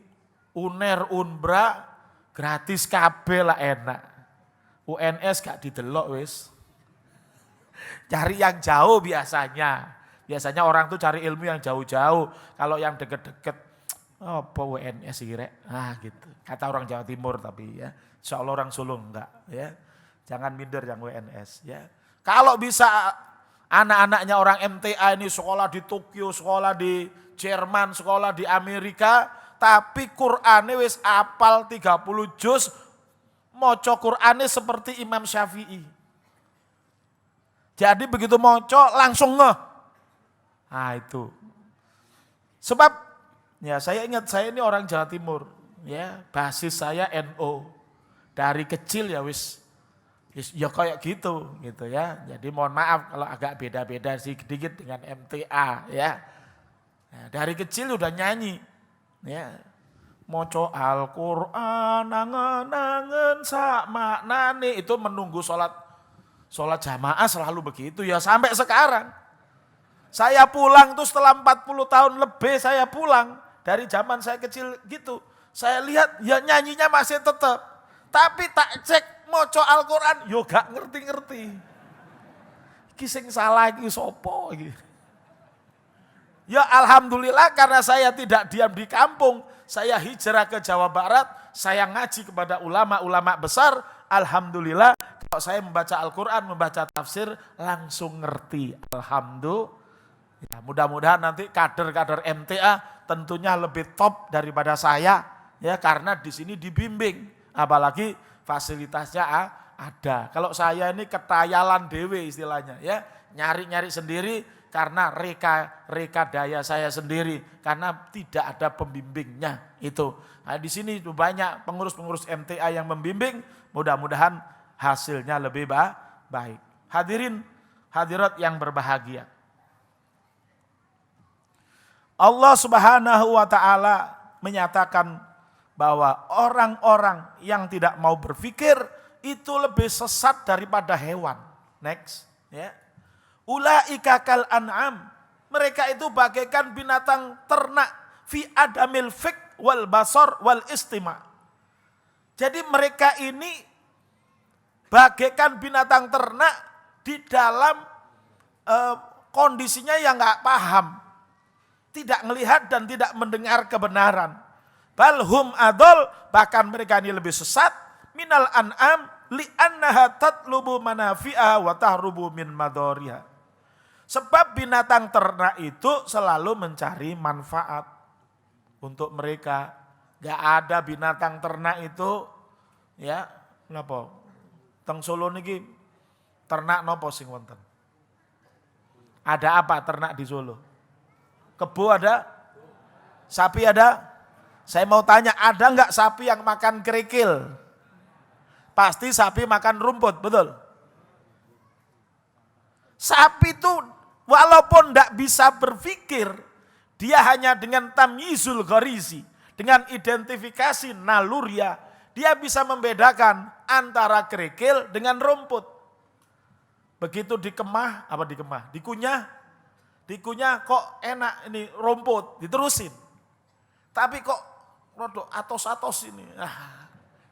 A: UNER, UNBRA, gratis kabeh lah enak. UNS gak didelok wis. Cari yang jauh biasanya. Biasanya orang tuh cari ilmu yang jauh-jauh. Kalau yang deket-deket, apa UNS sih rek? Ah gitu. Kata orang Jawa Timur tapi ya. Insya Allah orang Solo enggak ya. Jangan minder yang WNS ya. Kalau bisa anak-anaknya orang MTA ini sekolah di Tokyo, sekolah di Jerman, sekolah di Amerika, tapi Qur'ane wis apal 30 juz, moco Qur'ane seperti Imam Syafi'i. Jadi begitu moco langsung ngeh. Nah itu. Sebab ya saya ingat saya ini orang Jawa Timur ya, basis saya NU. Dari kecil ya wis ya kayak gitu ya. Jadi mohon maaf kalau agak beda-beda sedikit dengan MTA ya. Nah, dari kecil udah nyanyi ya. Moco Al-Qur'an nangen-nangen sak maknane, itu menunggu sholat jamaah selalu begitu ya sampai sekarang. Saya pulang tuh setelah 40 tahun lebih saya pulang dari zaman saya kecil gitu. Saya lihat ya nyanyinya masih tetap. Tapi tak cek moco Al-Quran, yo gak ngerti-ngerti. Iki sing salah iki sopo iki. Ya alhamdulillah karena saya tidak diam di kampung, saya hijrah ke Jawa Barat, saya ngaji kepada ulama-ulama besar, alhamdulillah kalau saya membaca Al-Quran, membaca tafsir, langsung ngerti. Alhamdulillah. Ya, mudah-mudahan nanti kader-kader MTA tentunya lebih top daripada saya, ya karena di sini dibimbing. Apalagi fasilitasnya ada. Kalau saya ini ketayalan dewe istilahnya ya. Nyari-nyari sendiri karena reka daya saya sendiri. Karena tidak ada pembimbingnya itu. Nah, di sini banyak pengurus-pengurus MTA yang membimbing. Mudah-mudahan hasilnya lebih baik. Hadirin hadirat yang berbahagia. Allah Subhanahu wa taala menyatakan bahwa orang-orang yang tidak mau berpikir itu lebih sesat daripada hewan. Next, ya. Ulaika kal an'am. Mereka itu bagaikan binatang ternak fi adamil fik wal basar wal istima. Jadi mereka ini bagaikan binatang ternak di dalam kondisinya yang enggak paham. Tidak melihat dan tidak mendengar kebenaran. Balhum adol, bahkan mereka ini lebih sesat. Minal an'am li'annaha tatlubu manafi'ah wa tahrubu min madoriha. Sebab binatang ternak itu selalu mencari manfaat untuk mereka. Gak ada binatang ternak itu, ya, napa? Teng Solo niki ternak napa sing wonten? Ada apa ternak di Solo? Kebo ada? Sapi ada? Saya mau tanya, ada enggak sapi yang makan kerikil? Pasti sapi makan rumput, betul? Sapi itu walaupun enggak bisa berpikir, dia hanya dengan tamyizul gharizi, dengan identifikasi naluriah, dia bisa membedakan antara kerikil dengan rumput. Begitu dikemah, dikunyah kok enak ini rumput, diterusin. Tapi kok rodok atos-atos ini.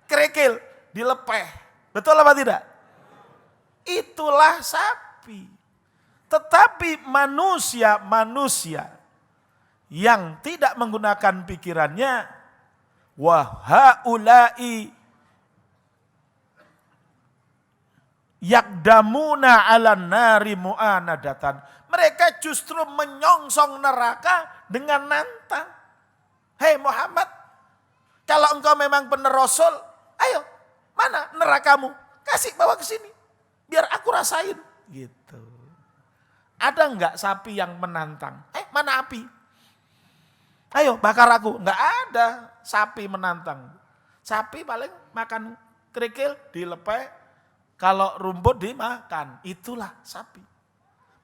A: Kerikil, dilepeh. Betul apa tidak? Itulah sapi. Tetapi manusia yang tidak menggunakan pikirannya, wahaulai yakdamuna ala nari mu'anadatan. Mereka justru menyongsong neraka dengan nantang. Hei Muhammad, kalau engkau memang benar Rasul, ayo, mana nerakamu? Kasih bawa ke sini, biar aku rasain. Gitu. Ada enggak sapi yang menantang? Mana api? Ayo bakar aku. Enggak ada sapi menantang. Sapi paling makan kerikil, dilepeh, kalau rumput dimakan. Itulah sapi.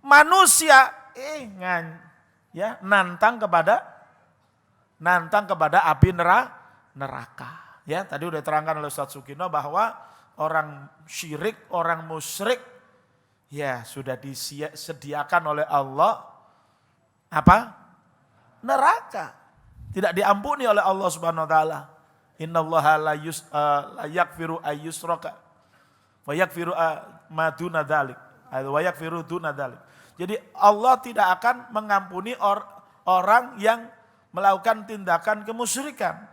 A: Manusia nantang kepada api neraka. Ya, tadi udah terangkan oleh Ustaz Sukino bahwa orang syirik, orang musyrik ya sudah disediakan oleh Allah apa? Neraka. Tidak diampuni oleh Allah Subhanahu wa taala. Innallaha la yaghfiru ayyusraka wa yaghfiru ma duna dzalik. Wa yaghfiru duna dzalik. Jadi Allah tidak akan mengampuni orang yang melakukan tindakan kemusyrikan.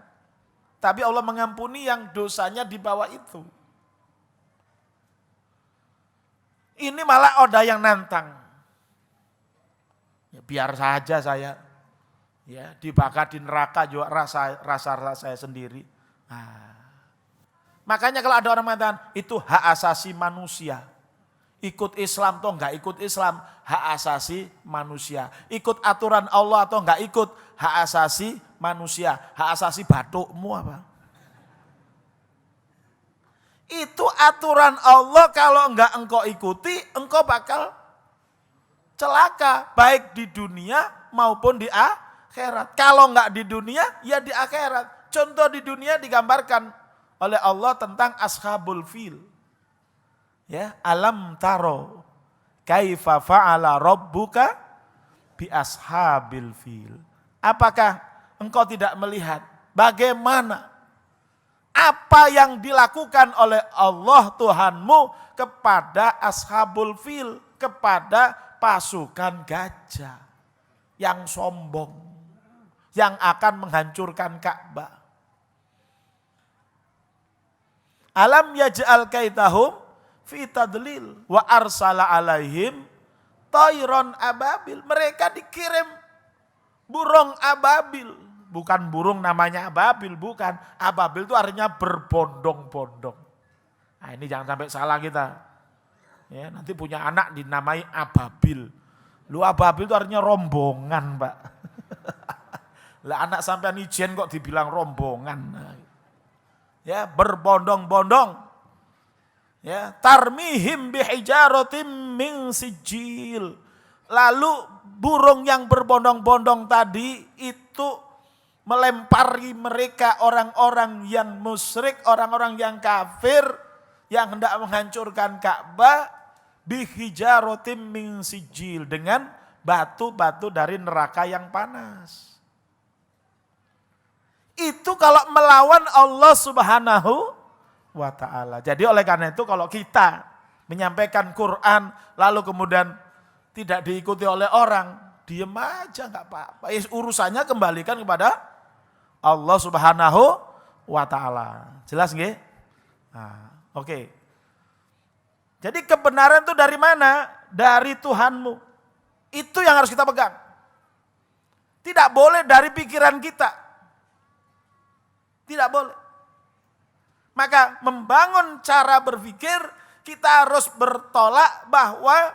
A: Tapi Allah mengampuni yang dosanya di bawah itu. Ini malah ada yang nantang. Ya, biar saja saya ya dibakar di neraka juga rasa saya sendiri. Makanya kalau ada orang mengatakan itu hak asasi manusia. Ikut Islam atau enggak ikut Islam, hak asasi manusia. Ikut aturan Allah atau enggak ikut, hak asasi manusia. Hak asasi batukmu apa? Itu aturan Allah, kalau enggak engkau ikuti, engkau bakal celaka. Baik di dunia maupun di akhirat. Kalau enggak di dunia, ya di akhirat. Contoh di dunia digambarkan oleh Allah tentang ashabul fil. Ya, alam taro kaifa fa'ala rabbuka bi ashabil fil. Apakah engkau tidak melihat bagaimana apa yang dilakukan oleh Allah Tuhanmu kepada ashabul fil, kepada pasukan gajah yang sombong, yang akan menghancurkan Ka'bah. Alam yaj'al kaitahum fi tadlil wa arsala alaihim tayron ababil. Mereka dikirim burung ababil. Bukan burung namanya ababil, bukan. Ababil itu artinya berbondong-bondong. Nah, ini jangan sampai salah kita. Ya, nanti punya anak dinamai ababil. Lu ababil itu artinya rombongan, Pak. Lah anak sampean ijen kok dibilang rombongan. Ya, berbondong-bondong. Ya, tarmihim bihijaratim min sijil. Lalu burung yang berbondong-bondong tadi itu melempari mereka orang-orang yang musyrik, orang-orang yang kafir yang hendak menghancurkan Ka'bah bihijaratim min sijil, dengan batu-batu dari neraka yang panas. Itu kalau melawan Allah Subhanahu wa ta'ala. Jadi oleh karena itu kalau kita menyampaikan Quran lalu kemudian tidak diikuti oleh orang, diem aja nggak apa-apa. Urusannya kembalikan kepada Allah Subhanahu wa ta'ala. Jelas nggih? Nah, oke. Jadi kebenaran itu dari mana? Dari Tuhanmu. Itu yang harus kita pegang. Tidak boleh dari pikiran kita. Tidak boleh. Maka membangun cara berpikir, kita harus bertolak bahwa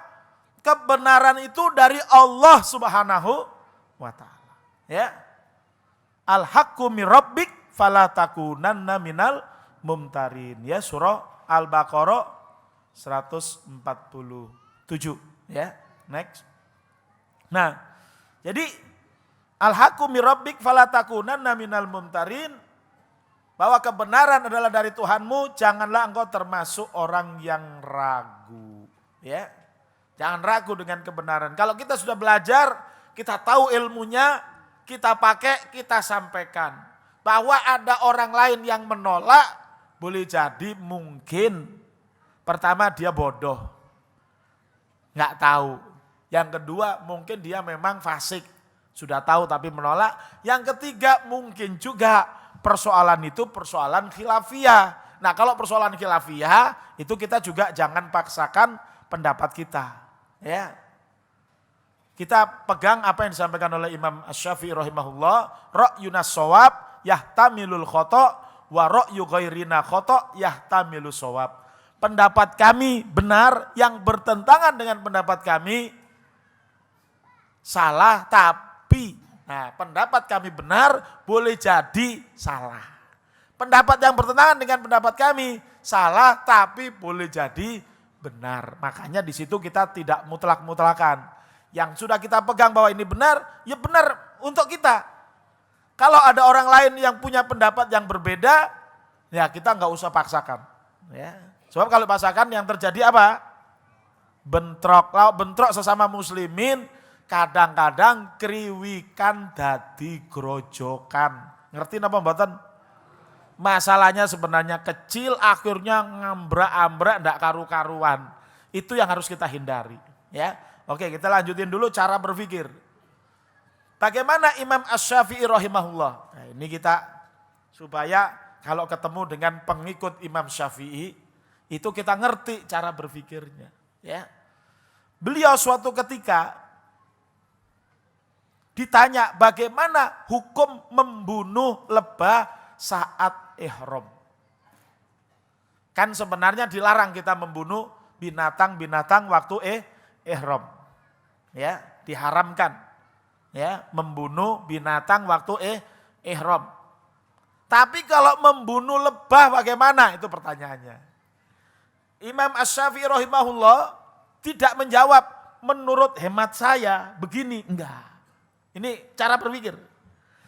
A: kebenaran itu dari Allah Subhanahu wa ta'ala. Ya. Al-haqqu min rabbik fala takunanna minal mumtarin. Ya, surah Al-Baqarah 147. Ya, next. Nah, jadi al-haqqu min rabbik fala takunanna minal mumtarin, bahwa kebenaran adalah dari Tuhanmu, janganlah engkau termasuk orang yang ragu. Ya, jangan ragu dengan kebenaran. Kalau kita sudah belajar, kita tahu ilmunya, kita pakai, kita sampaikan. Bahwa ada orang lain yang menolak, boleh jadi mungkin pertama dia bodoh, nggak tahu. Yang kedua mungkin dia memang fasik, sudah tahu tapi menolak. Yang ketiga mungkin juga persoalan itu persoalan khilafiyah. Nah kalau persoalan khilafiyah itu kita juga jangan paksakan pendapat kita. Ya, kita pegang apa yang disampaikan oleh Imam Asy-Syafi'i rahimahullah, ra'yunas shawab yahtamilul khata' wa ra'yu ghairina khata' yahtamilus shawab. Pendapat kami benar, yang bertentangan dengan pendapat kami salah, tapi pendapat kami benar boleh jadi salah. Pendapat yang bertentangan dengan pendapat kami salah, tapi boleh jadi benar. Makanya di situ kita tidak mutlak-mutlakan. Yang sudah kita pegang bahwa ini benar, ya benar untuk kita. Kalau ada orang lain yang punya pendapat yang berbeda, ya kita nggak usah paksakan. Ya. Sebab kalau paksakan yang terjadi apa? Bentrok. Kalau bentrok sesama muslimin, kadang-kadang kriwikan dadi grojokan. Ngerti napa mboten? Masalahnya sebenarnya kecil, akhirnya ngambrak-ambrak ndak karu-karuan. Itu yang harus kita hindari, ya. Oke, kita lanjutin dulu cara berpikir. Bagaimana Imam Asy-Syafi'i rahimahullah? Nah, ini kita supaya kalau ketemu dengan pengikut Imam Syafi'i itu kita ngerti cara berpikirnya, ya. Beliau suatu ketika ditanya bagaimana hukum membunuh lebah saat ihram. Kan sebenarnya dilarang kita membunuh binatang-binatang waktu ihram. Ya, diharamkan. Ya, membunuh binatang waktu ihram. Tapi kalau membunuh lebah bagaimana? Itu pertanyaannya. Imam Asy-Syafi'i rahimahullah tidak menjawab menurut hemat saya begini, enggak. Ini cara berpikir.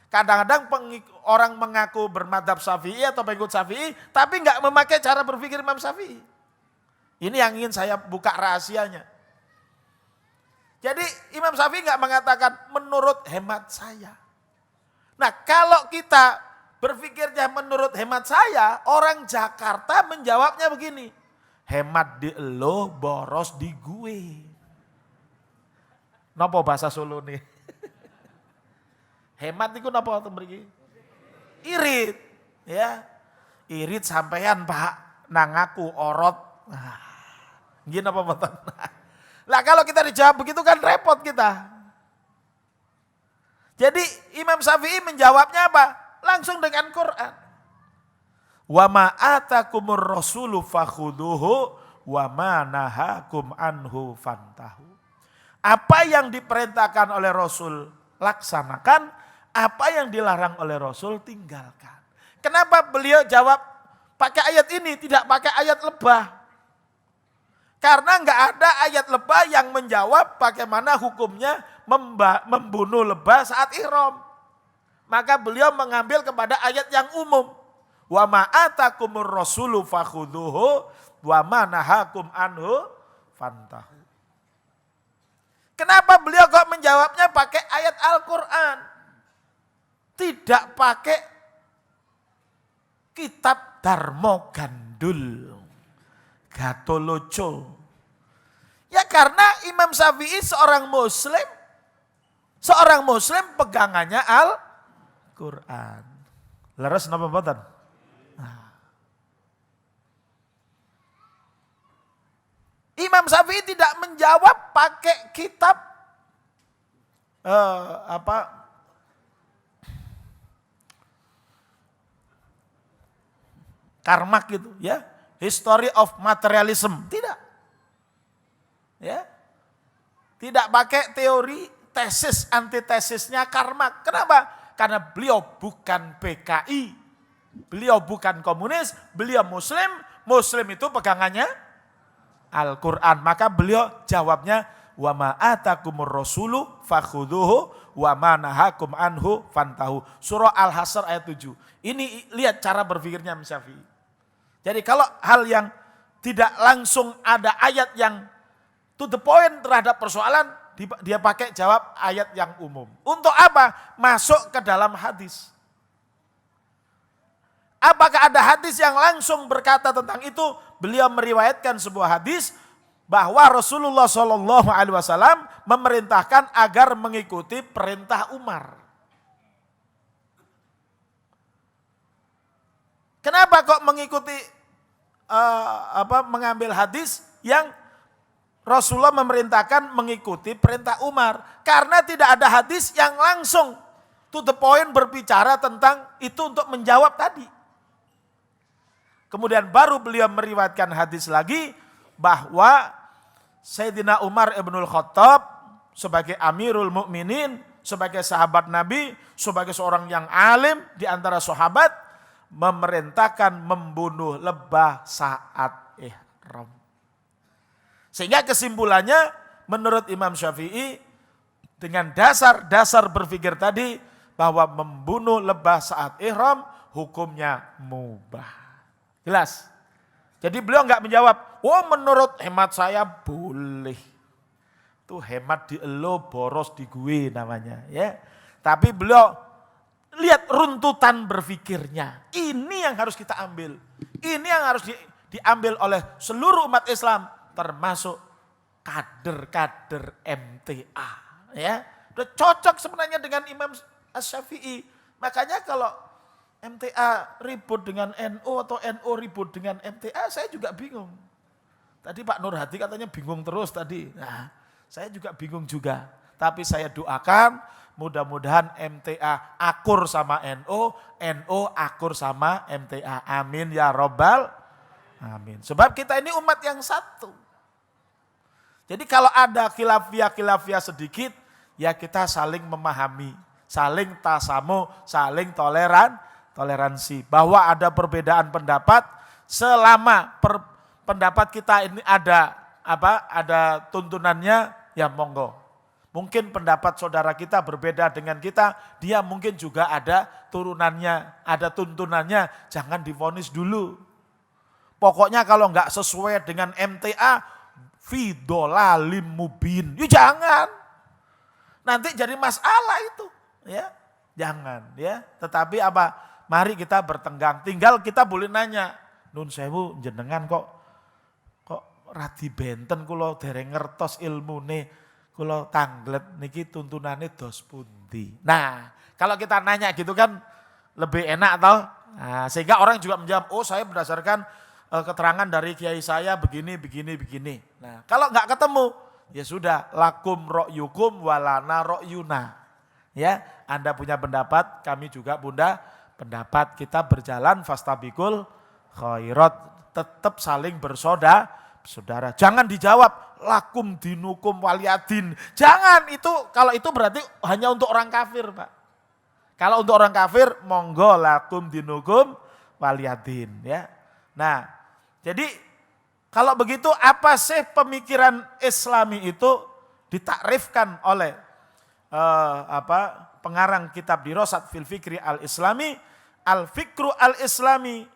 A: Kadang-kadang orang mengaku bermadzhab Syafi'i atau pengikut Syafi'i, tapi enggak memakai cara berpikir Imam Syafi'i. Ini yang ingin saya buka rahasianya. Jadi Imam Syafi'i enggak mengatakan menurut hemat saya. Nah kalau kita berpikirnya menurut hemat saya, orang Jakarta menjawabnya begini. Hemat di elo, boros di gue. Napa bahasa Solo nih? Hemat itu napa mriki? Irit, ya. Irit sampean Pak, nang aku orot. Nggih napa mboten? Lah kalau kita dijawab begitu kan repot kita. Jadi Imam Syafi'i menjawabnya apa? Langsung dengan Quran. Wa ma atakumur rasulu fakhuduhu wa ma nahakum anhu fantahu. Apa yang diperintahkan oleh Rasul laksanakan, apa yang dilarang oleh Rasul tinggalkan. Kenapa beliau jawab pakai ayat ini, tidak pakai ayat lebah? Karena enggak ada ayat lebah yang menjawab bagaimana hukumnya membunuh lebah saat ihram. Maka beliau mengambil kepada ayat yang umum. Wa ma atakumur rasulu fakhuduhu wa ma nahakum anhu fantahu. Kenapa beliau kok menjawabnya pakai ayat Al-Quran? Tidak pakai kitab Darmo Gandul, Gatoloco. Ya karena Imam Syafi'i seorang muslim pegangannya Al-Quran. Leres napa mboten? Imam Syafi'i tidak menjawab pakai kitab Karmak gitu ya, History of Materialism, tidak. Ya. Tidak pakai teori tesis antitesisnya Karmak. Kenapa? Karena beliau bukan PKI. Beliau bukan komunis, beliau muslim. Muslim itu pegangannya Al-Quran. Maka beliau jawabnya wa ma atakumur rasulu fakhuduhu wa ma nahakum anhu fantahu. Surah Al-Hasr ayat 7. Ini lihat cara berpikirnya Imam Syafi'i. Jadi kalau hal yang tidak langsung ada ayat yang to the point terhadap persoalan, dia pakai jawab ayat yang umum. Untuk apa? Masuk ke dalam hadis. Apakah ada hadis yang langsung berkata tentang itu? Beliau meriwayatkan sebuah hadis bahwa Rasulullah SAW memerintahkan agar mengikuti perintah Umar. Kenapa kok mengikuti mengambil hadis yang Rasulullah memerintahkan mengikuti perintah Umar? Karena tidak ada hadis yang langsung to the point berbicara tentang itu untuk menjawab tadi. Kemudian baru beliau meriwayatkan hadis lagi bahwa Sayyidina Umar ibnul Khattab sebagai Amirul Mukminin, sebagai sahabat Nabi, sebagai seorang yang alim di antara sahabat, memerintahkan membunuh lebah saat ihram. Sehingga kesimpulannya menurut Imam Syafi'i dengan dasar berpikir tadi bahwa membunuh lebah saat ihram hukumnya mubah. Jelas? Jadi beliau enggak menjawab, oh menurut hemat saya boleh. Itu hemat di elo, boros di gue namanya. Ya. Tapi beliau lihat runtutan berpikirnya. Ini yang harus kita ambil. Ini yang harus diambil oleh seluruh umat Islam. Termasuk kader-kader MTA. Ya. Udah cocok sebenarnya dengan Imam Syafi'i. Makanya kalau MTA ribut dengan NU atau NU ribut dengan MTA, saya juga bingung. Tadi Pak Nur Hadi katanya bingung terus tadi. Nah, saya juga bingung juga. Tapi saya doakan mudah-mudahan MTA akur sama NU, NU akur sama MTA. Amin ya robbal amin. Sebab kita ini umat yang satu. Jadi kalau ada khilafiyah sedikit, ya kita saling memahami, saling tasamu, saling toleransi. Bahwa ada perbedaan pendapat selama pendapat kita ini ada tuntunannya, ya monggo. Mungkin pendapat saudara kita berbeda dengan kita, dia mungkin juga ada turunannya, ada tuntunannya, jangan divonis dulu. Pokoknya kalau enggak sesuai dengan MTA, fidolalim mubin, ya jangan. Nanti jadi masalah itu, ya. Jangan, ya. Tetapi mari kita bertenggang. Tinggal kita boleh nanya, nun sewu jenengan kok radi benten kula dereng ngertos ilmune. Kalau tanglet niki tuntunane dos pundi. Nah, kalau kita nanya gitu kan lebih enak toh. Nah, sehingga orang juga menjawab, oh saya berdasarkan keterangan dari kiai saya begini. Nah, kalau nggak ketemu, ya sudah, lakum ra'yukum walana ra'yuna. Ya, Anda punya pendapat, kami juga punya pendapat. Kita berjalan fastabikul khairat. Tetap saling bersaudara. Jangan dijawab lakum dinukum waliyadin. Jangan, itu kalau itu berarti hanya untuk orang kafir, Pak. Kalau untuk orang kafir monggo lakum dinukum waliyadin, ya. Nah, jadi kalau begitu apa sih pemikiran Islami itu ditakrifkan oleh pengarang kitab Dirasat fil Fikri al-Islami, al-fikru al-Islami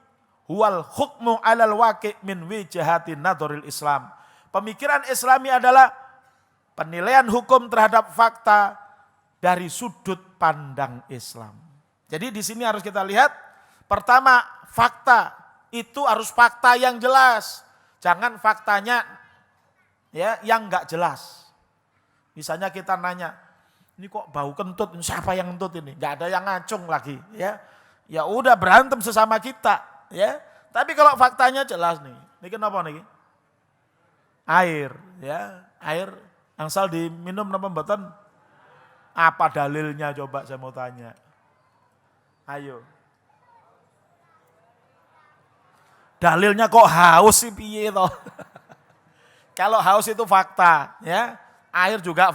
A: huwal hukmu alal waqi' min wijhatin nadharil Islam. Pemikiran Islami adalah penilaian hukum terhadap fakta dari sudut pandang Islam. Jadi di sini harus kita lihat, pertama fakta itu harus fakta yang jelas. Jangan faktanya ya yang enggak jelas. Misalnya kita nanya, ini kok bau kentut, siapa yang kentut ini? Enggak ada yang ngacung lagi, ya. Ya udah berantem sesama kita, ya. Tapi kalau faktanya jelas nih. Ini kenapa nih? Air, ya. Air angsal diminum napa mboten? Apa dalilnya coba saya mau tanya. Ayo. Dalilnya kok haus sih piye toh? Kalau haus itu fakta, ya. Air juga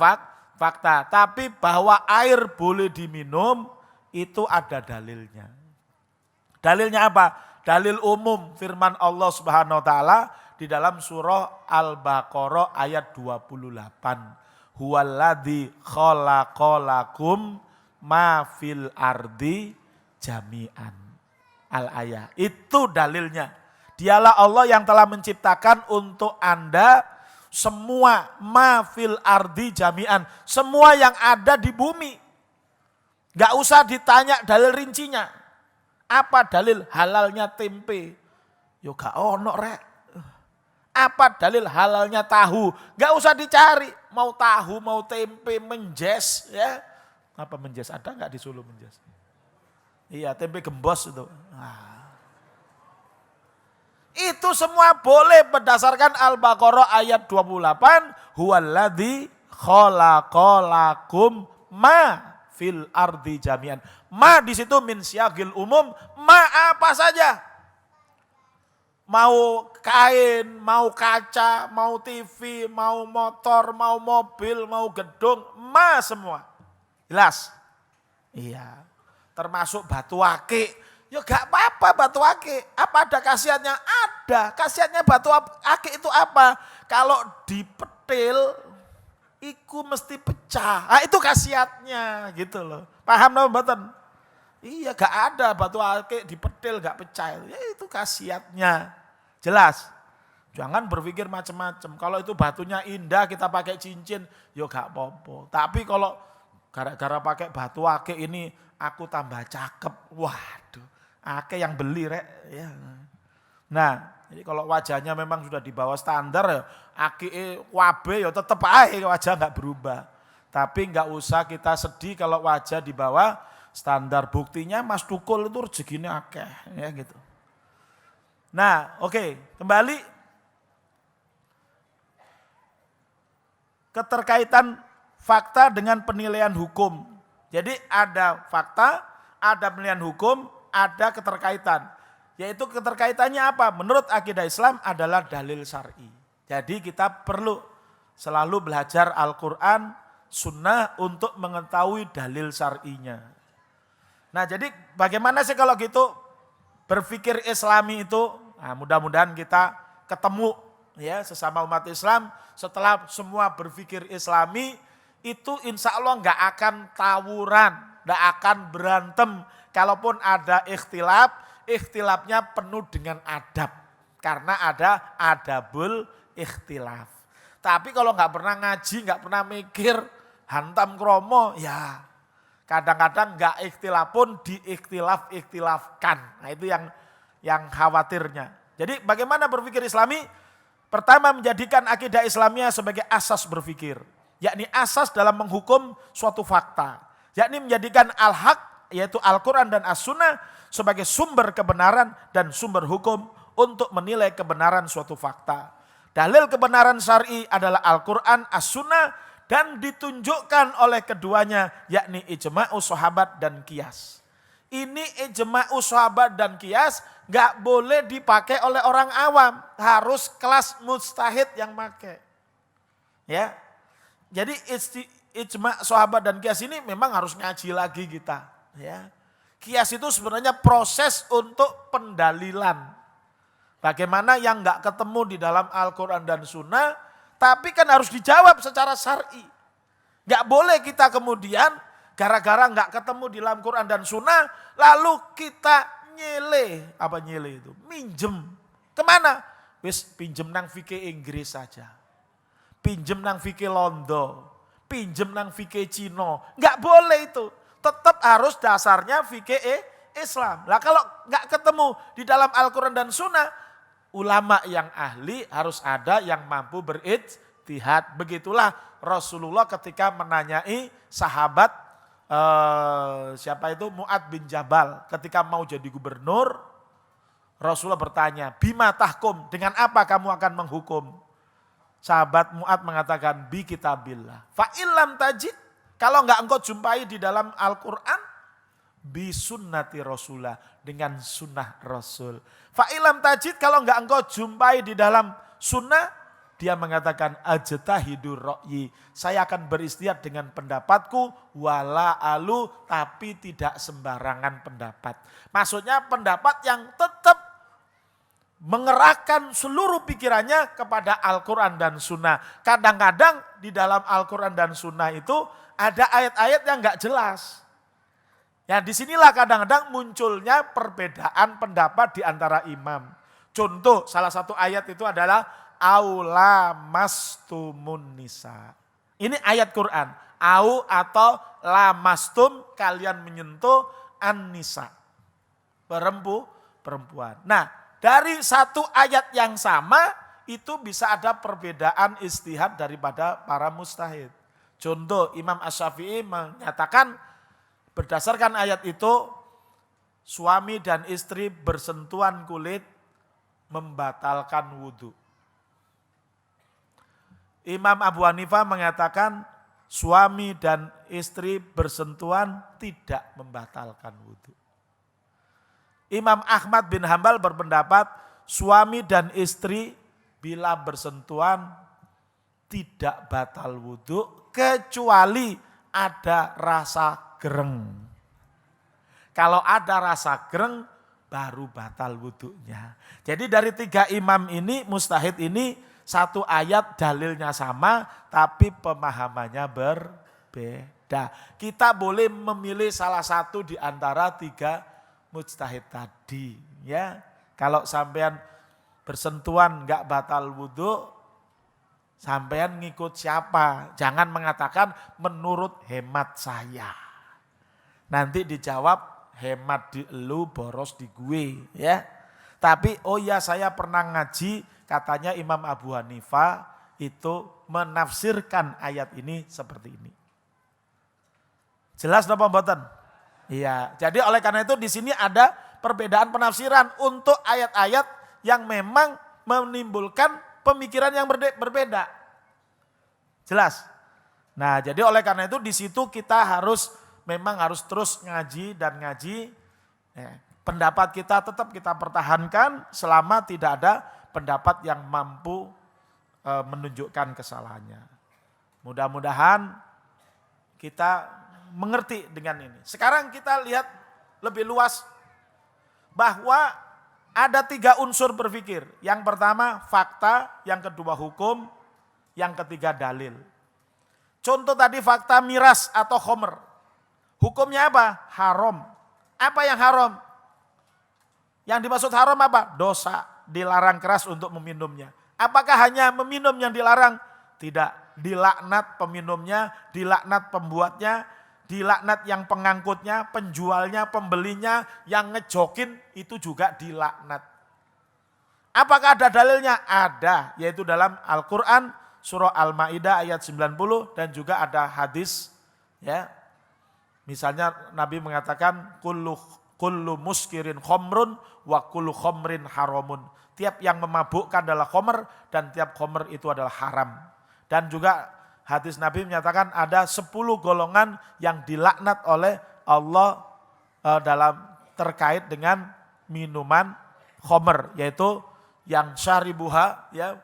A: fakta. Tapi bahwa air boleh diminum itu ada dalilnya. Dalilnya apa? Dalil umum firman Allah Subhanahu wa taala di dalam surah Al-Baqarah ayat 28. Huwaladzi khalaqalakum ma fil ardi jami'an. Al-ayah. Itu dalilnya. Dialah Allah yang telah menciptakan untuk Anda semua ma fil ardi jami'an. Semua yang ada di bumi. Gak usah ditanya dalil rincinya. Apa dalil halalnya tempe? Yo gak ono rek. Apa dalil halalnya tahu? Gak usah dicari. Mau tahu, mau tempe, menjes. Ya. Apa menjes? Ada gak di Solo menjes? Iya, tempe gembos itu. Itu semua boleh berdasarkan Al-Baqarah ayat 28. Huwaladzi khalaqalakum ma fil ardi jami'an. Ma di situ min syagil umum, ma apa saja. Mau kain, mau kaca, mau TV, mau motor, mau mobil, mau gedung, ma semua. Jelas? Iya. Termasuk batu akik. Ya gak apa-apa batu akik. Apa ada khasiatnya? Ada. Khasiatnya batu akik itu apa? Kalau dipetil, iku mesti pecah. Nah, itu khasiatnya gitu loh. Paham no mboten? Iya gak ada batu akik dipetil gak pecah. Ya itu khasiatnya. Jelas? Jangan berpikir macam-macam. Kalau itu batunya indah kita pakai cincin, ya gak apa-apa. Tapi kalau gara-gara pakai batu akik ini aku tambah cakep. Waduh, akik yang beli rek. Ya. Nah, jadi kalau wajahnya memang sudah di bawah standar ya, akik wabe ya tetap aja wajah gak berubah. Tapi gak usah kita sedih kalau wajah di bawah standar. Buktinya Mas Tukul itu rezekinya akeh ya gitu. Nah, oke, kembali keterkaitan fakta dengan penilaian hukum. Jadi ada fakta, ada penilaian hukum, ada keterkaitan. Yaitu keterkaitannya apa? Menurut akidah Islam adalah dalil syar'i. Jadi kita perlu selalu belajar Al-Quran, Sunnah untuk mengetahui dalil syar'inya. Nah jadi bagaimana sih kalau gitu berpikir Islami itu? Nah, mudah-mudahan kita ketemu ya sesama umat Islam setelah semua berpikir Islami itu insya Allah nggak akan tawuran, nggak akan berantem. Kalaupun ada ikhtilaf, ikhtilafnya penuh dengan adab karena ada adabul ikhtilaf. Tapi kalau nggak pernah ngaji, nggak pernah mikir, hantam kromo, ya kadang-kadang nggak ikhtilaf pun diikhtilafkan. Nah itu yang khawatirnya. Jadi bagaimana berpikir Islami? Pertama menjadikan akidah Islamiyah sebagai asas berpikir. Yakni asas dalam menghukum suatu fakta. Yakni menjadikan al-haq yaitu Al-Quran dan As-Sunnah sebagai sumber kebenaran dan sumber hukum untuk menilai kebenaran suatu fakta. Dalil kebenaran syar'i adalah Al-Quran, As-Sunnah dan ditunjukkan oleh keduanya yakni ijma'u sahabat dan qiyas. Ini ijma'u sahabat dan qiyas nggak boleh dipakai oleh orang awam, harus kelas mujtahid yang pakai. Ya. Jadi ijma' sahabat dan qiyas ini memang harus ngaji lagi kita, ya. Qiyas itu sebenarnya proses untuk pendalilan. Bagaimana yang nggak ketemu di dalam Al-Quran dan Sunnah, tapi kan harus dijawab secara syar'i. Nggak boleh kita kemudian gara-gara nggak ketemu di dalam Quran dan Sunnah, lalu kita nyele. Apa nyele itu? Minjem. Kemana? Wis pinjem nang fikih Inggris saja. Pinjem nang fikih Londo. Pinjem nang fikih Cina. Nggak boleh itu. Tetap harus dasarnya fikih Islam. Lah kalau nggak ketemu di dalam Al-Quran dan Sunnah, ulama yang ahli harus ada yang mampu berijtihad. Begitulah Rasulullah ketika menanyai sahabat siapa itu, Mu'ad bin Jabal, ketika mau jadi gubernur, Rasulullah bertanya, bima tahkum, dengan apa kamu akan menghukum? Sahabat Mu'ad mengatakan, bi kitabillah. Fa illam tajid, kalau enggak engkau jumpai di dalam Al-Quran, bi sunnati Rasulullah, dengan sunnah Rasul. Fa illam tajid, kalau enggak engkau jumpai di dalam sunnah, dia mengatakan ajtahidur ra'yi, saya akan beristihad dengan pendapatku, wala alu, tapi tidak sembarangan pendapat. Maksudnya pendapat yang tetap mengerahkan seluruh pikirannya kepada Al-Quran dan Sunnah. Kadang-kadang di dalam Al-Quran dan Sunnah itu ada ayat-ayat yang nggak jelas. Ya, disinilah kadang-kadang munculnya perbedaan pendapat di antara imam. Contoh, salah satu ayat itu adalah aula mastumun nisa. Ini ayat Quran. Au atau lamastum, kalian menyentuh an-nisa. Perempuan. Nah, dari satu ayat yang sama, itu bisa ada perbedaan istihad daripada para mujtahid. Contoh, Imam Asy-Syafi'i menyatakan, berdasarkan ayat itu, suami dan istri bersentuhan kulit membatalkan wudhu. Imam Abu Hanifah mengatakan suami dan istri bersentuhan tidak membatalkan wudhu. Imam Ahmad bin Hambal berpendapat suami dan istri bila bersentuhan tidak batal wudhu kecuali ada rasa gereng. Kalau ada rasa gereng baru batal wudhunya. Jadi dari tiga imam ini, mujtahid ini, satu ayat dalilnya sama tapi pemahamannya berbeda. Kita boleh memilih salah satu di antara tiga mujtahid tadi, ya. Kalau sampean bersentuhan enggak batal wudhu, sampean ngikut siapa? Jangan mengatakan menurut hemat saya. Nanti dijawab hemat di elu, boros di gue, ya. Tapi oh ya, saya pernah ngaji, katanya Imam Abu Hanifah itu menafsirkan ayat ini seperti ini. Jelas napa mboten? Iya. Jadi oleh karena itu di sini ada perbedaan penafsiran untuk ayat-ayat yang memang menimbulkan pemikiran yang berbeda. Jelas? Nah, jadi oleh karena itu di situ kita memang harus terus ngaji dan ngaji. Pendapat kita tetap kita pertahankan selama tidak ada pendapat yang mampu menunjukkan kesalahannya. Mudah-mudahan kita mengerti dengan ini. Sekarang kita lihat lebih luas bahwa ada tiga unsur berpikir. Yang pertama fakta, yang kedua hukum, yang ketiga dalil. Contoh tadi fakta miras atau khomer. Hukumnya apa? Haram. Apa yang haram? Yang dimaksud haram apa? Dosa. Dilarang keras untuk meminumnya. Apakah hanya meminum yang dilarang? Tidak. Dilaknat peminumnya, dilaknat pembuatnya, dilaknat yang pengangkutnya, penjualnya, pembelinya, yang ngejokin itu juga dilaknat. Apakah ada dalilnya? Ada, yaitu dalam Al-Quran surah Al-Ma'idah ayat 90 dan juga ada hadis, ya. Misalnya Nabi mengatakan kullu muskirin khomrun wa kullu khomrin haramun. Tiap yang memabukkan adalah khomer dan tiap khomer itu adalah haram. Dan juga hadis Nabi menyatakan ada 10 golongan yang dilaknat oleh Allah dalam terkait dengan minuman khomer, yaitu yang syaribuha ya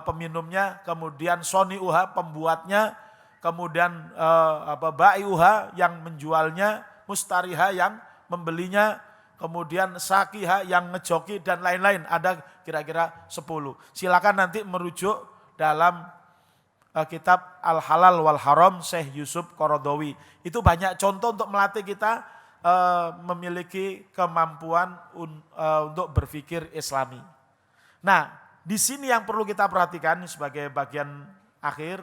A: peminumnya, kemudian soniuha pembuatnya, kemudian baiuha yang menjualnya, mustariha yang membelinya, kemudian sakiha yang ngejoki dan lain-lain, ada kira-kira 10. Silakan nanti merujuk dalam kitab Al-Halal wal Haram Syekh Yusuf Qaradawi. Itu banyak contoh untuk melatih kita memiliki kemampuan untuk berpikir Islami. Nah, di sini yang perlu kita perhatikan sebagai bagian akhir,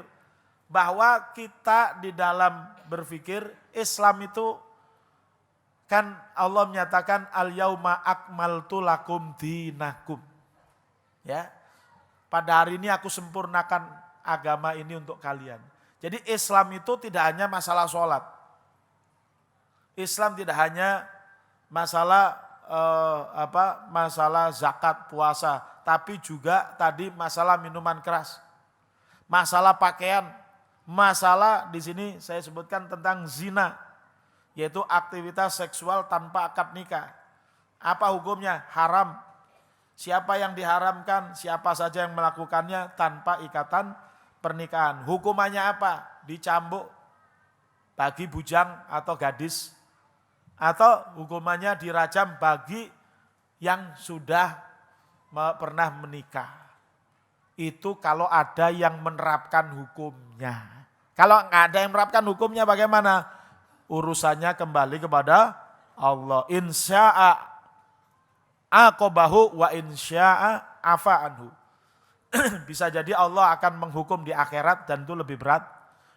A: bahwa kita di dalam berpikir Islam itu kan Allah menyatakan al-yauma akmaltu lakum dinakum. Ya. Pada hari ini aku sempurnakan agama ini untuk kalian. Jadi Islam itu tidak hanya masalah sholat. Islam tidak hanya masalah masalah zakat, puasa, tapi juga tadi masalah minuman keras, masalah pakaian, masalah di sini saya sebutkan tentang zina, yaitu aktivitas seksual tanpa akad nikah. Apa hukumnya? Haram. Siapa yang diharamkan? Siapa saja yang melakukannya tanpa ikatan pernikahan. Hukumannya apa? Dicambuk bagi bujang atau gadis. Atau hukumannya dirajam bagi yang sudah pernah menikah. Itu kalau ada yang menerapkan hukumnya. Kalau nggak ada yang menerapkan hukumnya bagaimana? Urusannya kembali kepada Allah. Insya'a aqabahu wa insya'a afa anhu. Bisa jadi Allah akan menghukum di akhirat dan itu lebih berat.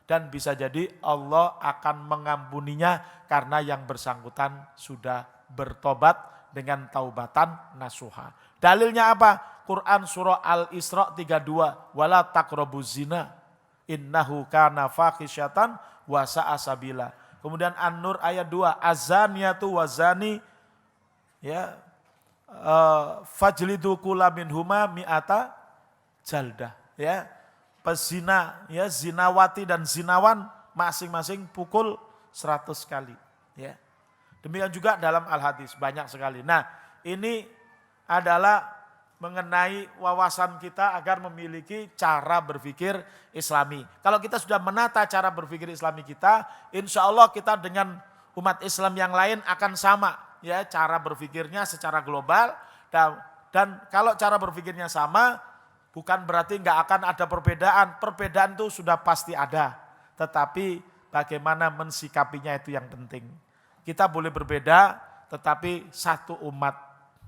A: Dan bisa jadi Allah akan mengampuninya karena yang bersangkutan sudah bertobat dengan taubatan nasuha. Dalilnya apa? Quran surah Al-Isra 32. Wala taqrabuz zina innahu kana fahisyatan wa sa'a sabila. Kemudian An-Nur ayat 2. Azaniyatu wazani ya fajlidu kula minhuma mi'ata jaldah. Ya. Pezina, ya, zinawati dan zinawan masing-masing pukul 100 kali. Ya. Demikian juga dalam Al-Hadis, banyak sekali. Nah, ini adalah mengenai wawasan kita agar memiliki cara berpikir Islami. Kalau kita sudah menata cara berpikir Islami kita, insya Allah kita dengan umat Islam yang lain akan sama. Ya, cara berpikirnya secara global. Dan kalau cara berpikirnya sama, bukan berarti nggak akan ada perbedaan. Perbedaan itu sudah pasti ada. Tetapi bagaimana mensikapinya itu yang penting. Kita boleh berbeda tetapi satu umat.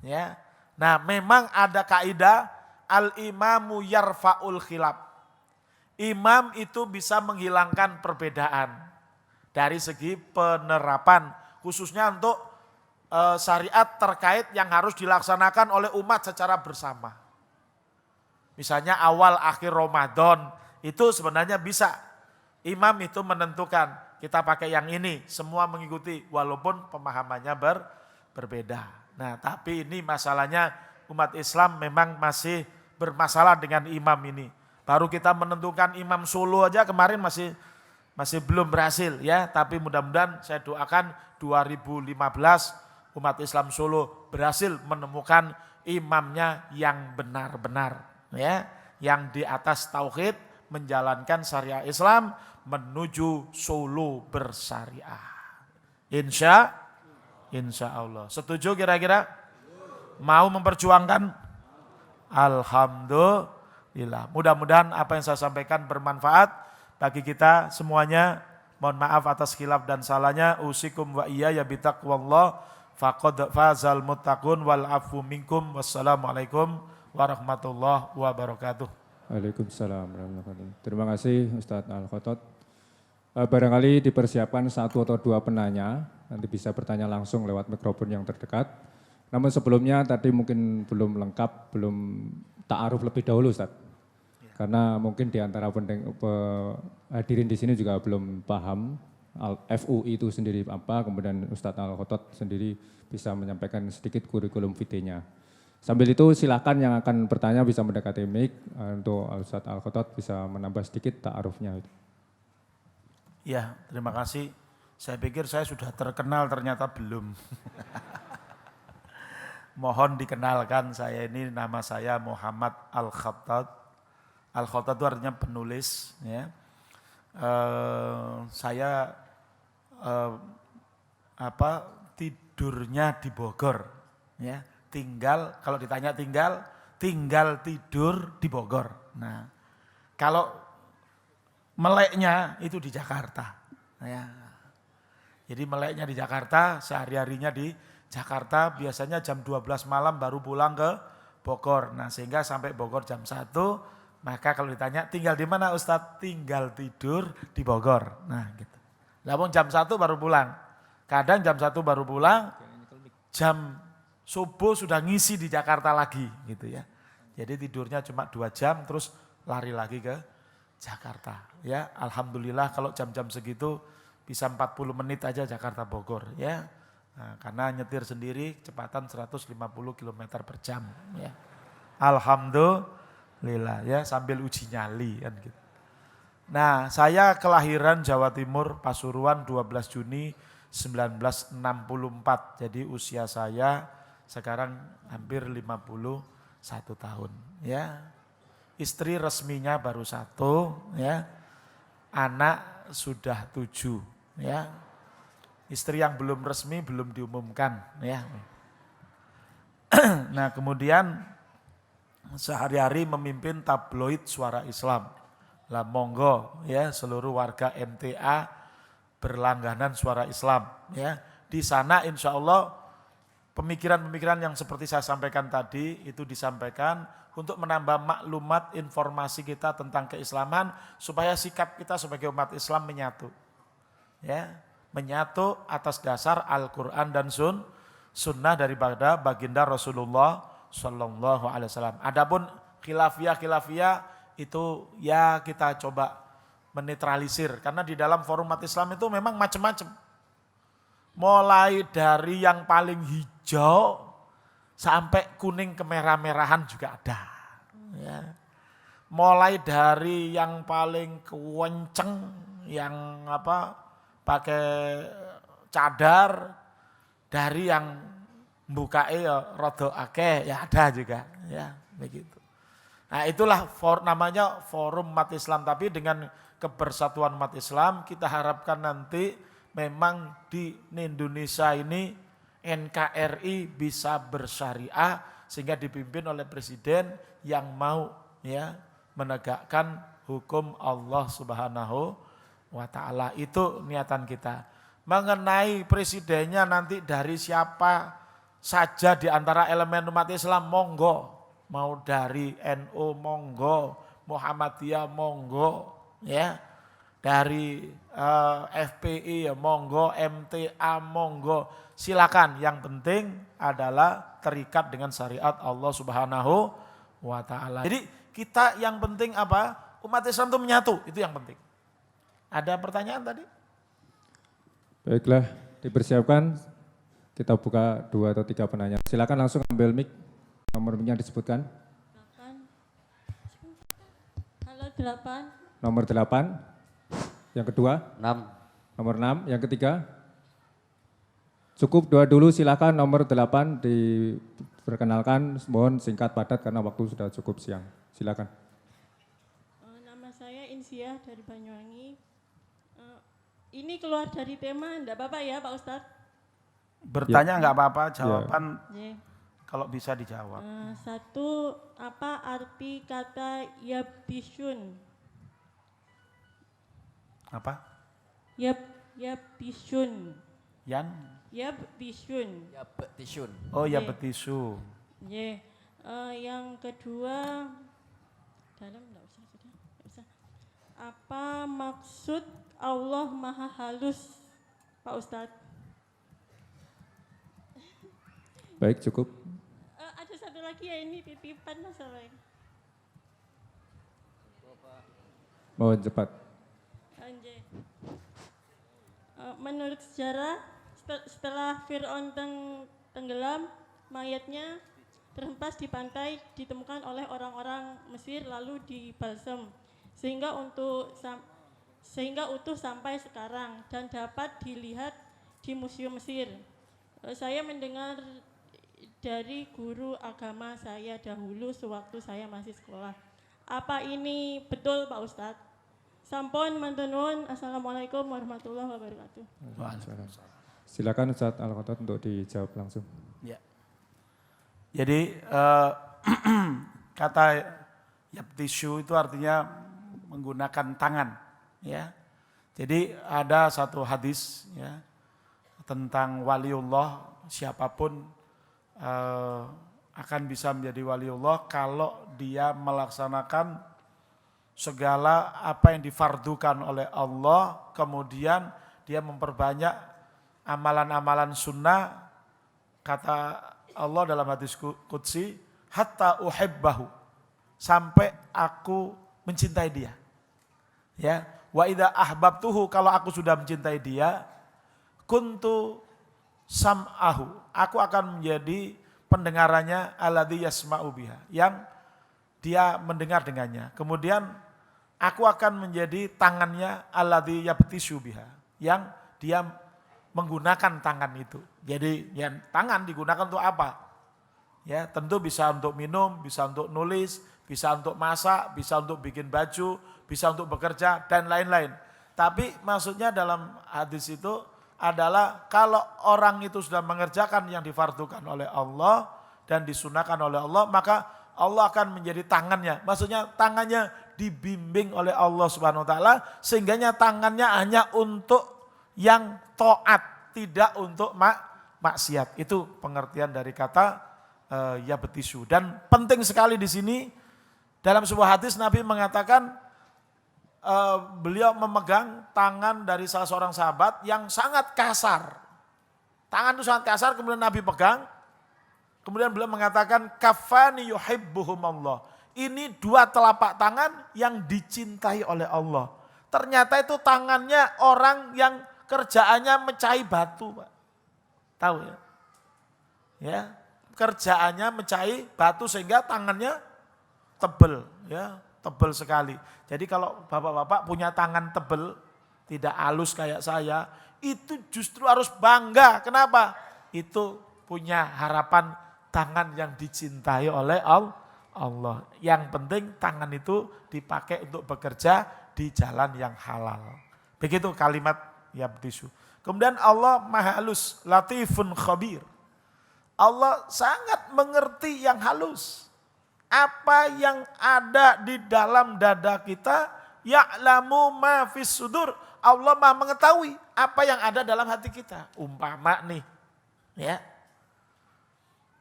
A: Ya. Nah memang ada kaidah al-imamu yarfa'ul khilaf. Imam itu bisa menghilangkan perbedaan. Dari segi penerapan. Khususnya untuk syariat terkait yang harus dilaksanakan oleh umat secara bersama. Misalnya awal akhir Ramadan itu sebenarnya bisa imam itu menentukan kita pakai yang ini, semua mengikuti walaupun pemahamannya berbeda. Nah tapi ini masalahnya umat Islam memang masih bermasalah dengan imam ini. Baru kita menentukan imam Solo aja kemarin masih belum berhasil ya. Tapi mudah-mudahan saya doakan 2015 umat Islam Solo berhasil menemukan imamnya yang benar-benar. Ya, yang di atas tauhid menjalankan syariah Islam menuju Solo bersyariah. Insya Allah. Setuju kira-kira? Mau memperjuangkan? Alhamdulillah. Mudah-mudahan apa yang saya sampaikan bermanfaat bagi kita semuanya. Mohon maaf atas khilaf dan salahnya. Usikum wa iyaya bitaqwallah faqad fazal muttaqun wal afu minkum. Wassalamualaikum warahmatullahi wabarakatuh.
C: Waalaikumsalam warahmatullahi wabarakatuh. Terima kasih Ustadz Al-Khotot. Barangkali dipersiapkan 1 atau 2 penanya, nanti bisa bertanya langsung lewat mikrofon yang terdekat. Namun sebelumnya tadi mungkin belum lengkap, belum ta'aruf lebih dahulu Ustadz. Ya. Karena mungkin di antara hadirin di sini juga belum paham FUI itu sendiri apa, kemudian Ustadz Al-Khotot sendiri bisa menyampaikan sedikit kurikulum vitae-nya. Sambil itu silakan yang akan bertanya bisa mendekati mic untuk Ustadz Al-Khotot bisa menambah sedikit ta'arufnya.
A: Ya, terima kasih. Saya pikir saya sudah terkenal, ternyata belum. Mohon dikenalkan, saya ini nama saya Muhammad Al-Khattab. Al-Khattab itu artinya penulis. Ya. Saya tidurnya di Bogor. Ya. Tinggal, kalau ditanya tinggal tidur di Bogor. Nah, kalau meleknya itu di Jakarta. Ya. Jadi meleknya di Jakarta, sehari-harinya di Jakarta, biasanya jam 12 malam baru pulang ke Bogor. Nah sehingga sampai Bogor jam 1, maka kalau ditanya tinggal di mana Ustadz? Tinggal tidur di Bogor. Nah gitu. Lalu jam 1 baru pulang. Kadang jam 1 baru pulang, jam subuh sudah ngisi di Jakarta lagi gitu ya. Jadi tidurnya cuma 2 jam terus lari lagi ke Jakarta. Ya, alhamdulillah kalau jam-jam segitu bisa 40 menit aja Jakarta Bogor ya. Nah, karena nyetir sendiri kecepatan 150 km per jam ya. Alhamdulillah ya, sambil uji nyali kan gitu. Nah, saya kelahiran Jawa Timur, Pasuruan 12 Juni 1964. Jadi usia saya sekarang hampir 51 tahun ya. Istri resminya baru 1 ya. Anak sudah 7 ya. Istri yang belum resmi belum diumumkan ya. Nah, kemudian sehari-hari memimpin tabloid Suara Islam. Lah monggo ya seluruh warga MTA berlangganan Suara Islam ya. Di sana insya Allah pemikiran-pemikiran yang seperti saya sampaikan tadi itu disampaikan untuk menambah maklumat informasi kita tentang keislaman supaya sikap kita sebagai umat Islam menyatu. Ya, menyatu atas dasar Al-Quran dan sunnah daripada baginda Rasulullah Sallallahu Alaihi Wasallam. Adapun khilafiyah itu ya kita coba menetralisir karena di dalam forum umat Islam itu memang macam-macam. Mulai dari yang paling hijau sampai kuning kemerah-merahan juga ada. Ya. Mulai dari yang paling kewenceng, yang pakai cadar, dari yang bukae ya rada akeh ya ada juga ya begitu. Nah itulah namanya forum umat Islam, tapi dengan kebersatuan umat Islam kita harapkan nanti memang di Indonesia ini NKRI bisa bersyariah sehingga dipimpin oleh presiden yang mau ya menegakkan hukum Allah Subhanahu wa ta'ala. Itu niatan kita. Mengenai presidennya nanti dari siapa saja di antara elemen umat Islam monggo. Mau dari NU monggo, Muhammadiyah monggo, ya. Dari FPI ya monggo, MTA monggo. Silakan, yang penting adalah terikat dengan syariat Allah Subhanahu wa ta'ala. Jadi kita yang penting apa? Umat Islam itu menyatu, itu yang penting. Ada pertanyaan tadi?
C: Baiklah, dipersiapkan. Kita buka 2 atau 3 penanya. Silakan langsung ambil mic. Nomor mic-nya disebutkan.
D: 8. Halo 8.
C: Nomor 8. Yang kedua?
B: 6.
C: Nomor 6. Yang ketiga? Cukup 2 dulu, silakan. Nomor 8 diperkenalkan. Mohon singkat padat karena waktu sudah cukup siang. Silakan.
D: Nama saya Insiah dari Banyuwangi. Ini keluar dari tema, enggak apa-apa ya Pak Ustadz?
A: Bertanya enggak apa-apa, jawaban
D: Ya.
A: kalau bisa dijawab.
D: 1, apa arti kata yabtisyun?
A: Apa?
D: Yabtisyun.
A: Yan?
D: Yabtisyun.
B: Ya betisun.
A: Oh ya
D: Ye.
A: betisu.
D: Ya. Yang kedua, dalam enggak usah sudah, enggak usah. Apa maksud Allah Maha Halus, Pak Ustadz?
C: Baik, cukup.
D: Ada satu lagi ya, ini titipan masalahnya.
C: Mohon cepat.
D: Anjay. Menurut sejarah, setelah Fir'aun tenggelam, mayatnya terhempas di pantai ditemukan oleh orang-orang Mesir lalu dibalsem. Sehingga untuk sehingga utuh sampai sekarang dan dapat dilihat di Museum Mesir. Saya mendengar dari guru agama saya dahulu sewaktu saya masih sekolah. Apa ini betul Pak Ustadz? Sampun matur nuwun. Assalamualaikum warahmatullahi wabarakatuh.
C: Silakan Ustadz Al-Khotot untuk dijawab langsung.
A: Ya. Jadi kata yabtishu itu artinya menggunakan tangan, ya. Jadi ada satu hadis, ya, tentang waliullah, siapapun akan bisa menjadi waliullah kalau dia melaksanakan segala apa yang difardukan oleh Allah, kemudian dia memperbanyak amalan-amalan sunnah. Kata Allah dalam hadis qudsi, hatta uhibbahu, sampai aku mencintai dia. Ya, wa idza ahbabtuhu, kalau aku sudah mencintai dia, kuntu sam'ahu, aku akan menjadi pendengarannya, alladzi yasma'u biha, yang dia mendengar dengannya. Kemudian aku akan menjadi tangannya, alladzi yabtishu biha, yang dia menggunakan tangan itu. Jadi yang tangan digunakan untuk apa? Ya, tentu bisa untuk minum, bisa untuk nulis, bisa untuk masak, bisa untuk bikin baju, bisa untuk bekerja dan lain-lain. Tapi maksudnya dalam hadis itu adalah kalau orang itu sudah mengerjakan yang difardukan oleh Allah dan disunahkan oleh Allah, maka Allah akan menjadi tangannya. Maksudnya tangannya dibimbing oleh Allah Subhanahu wa taala, sehingganya tangannya hanya untuk yang taat, tidak untuk maksiat. Itu pengertian dari kata yabtisu. Dan penting sekali di sini, dalam sebuah hadis Nabi mengatakan beliau memegang tangan dari salah seorang sahabat yang sangat kasar. Tangan itu sangat kasar, kemudian Nabi pegang, kemudian beliau mengatakan kafani yuhibbuhumullah. Ini dua telapak tangan yang dicintai oleh Allah. Ternyata itu tangannya orang yang kerjaannya mecahi batu, Pak. Tahu ya? Ya, kerjaannya mecahi batu sehingga tangannya tebel, ya, tebel sekali. Jadi kalau bapak-bapak punya tangan tebel, tidak halus kayak saya, itu justru harus bangga. Kenapa? Itu punya harapan tangan yang dicintai oleh Allah. Yang penting tangan itu dipakai untuk bekerja di jalan yang halal. Begitu kalimat yabtisu. Kemudian Allah maha halus, latifun khabir. Allah sangat mengerti yang halus. Apa yang ada di dalam dada kita, ya'lamu ma fis sudur. Allah maha mengetahui apa yang ada dalam hati kita. Umpama nih, ya,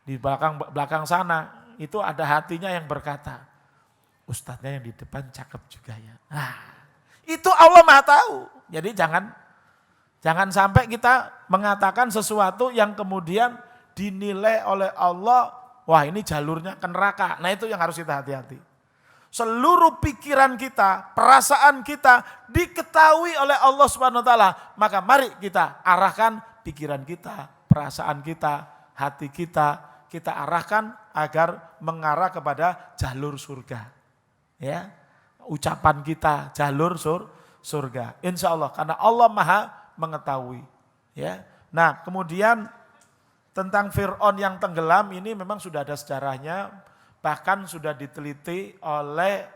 A: di belakang sana itu ada hatinya yang berkata, ustadznya yang di depan cakep juga ya. Nah, itu Allah maha tahu. Jadi jangan sampai kita mengatakan sesuatu yang kemudian dinilai oleh Allah, wah ini jalurnya ke neraka. Nah itu yang harus kita hati-hati. Seluruh pikiran kita, perasaan kita diketahui oleh Allah Subhanahu wa taala. Maka mari kita arahkan pikiran kita, perasaan kita, hati kita arahkan agar mengarah kepada jalur surga. Ya. Ucapan kita jalur surga. Insya Allah, karena Allah maha mengetahui. Ya. Nah kemudian tentang Fir'aun yang tenggelam ini memang sudah ada sejarahnya, bahkan sudah diteliti oleh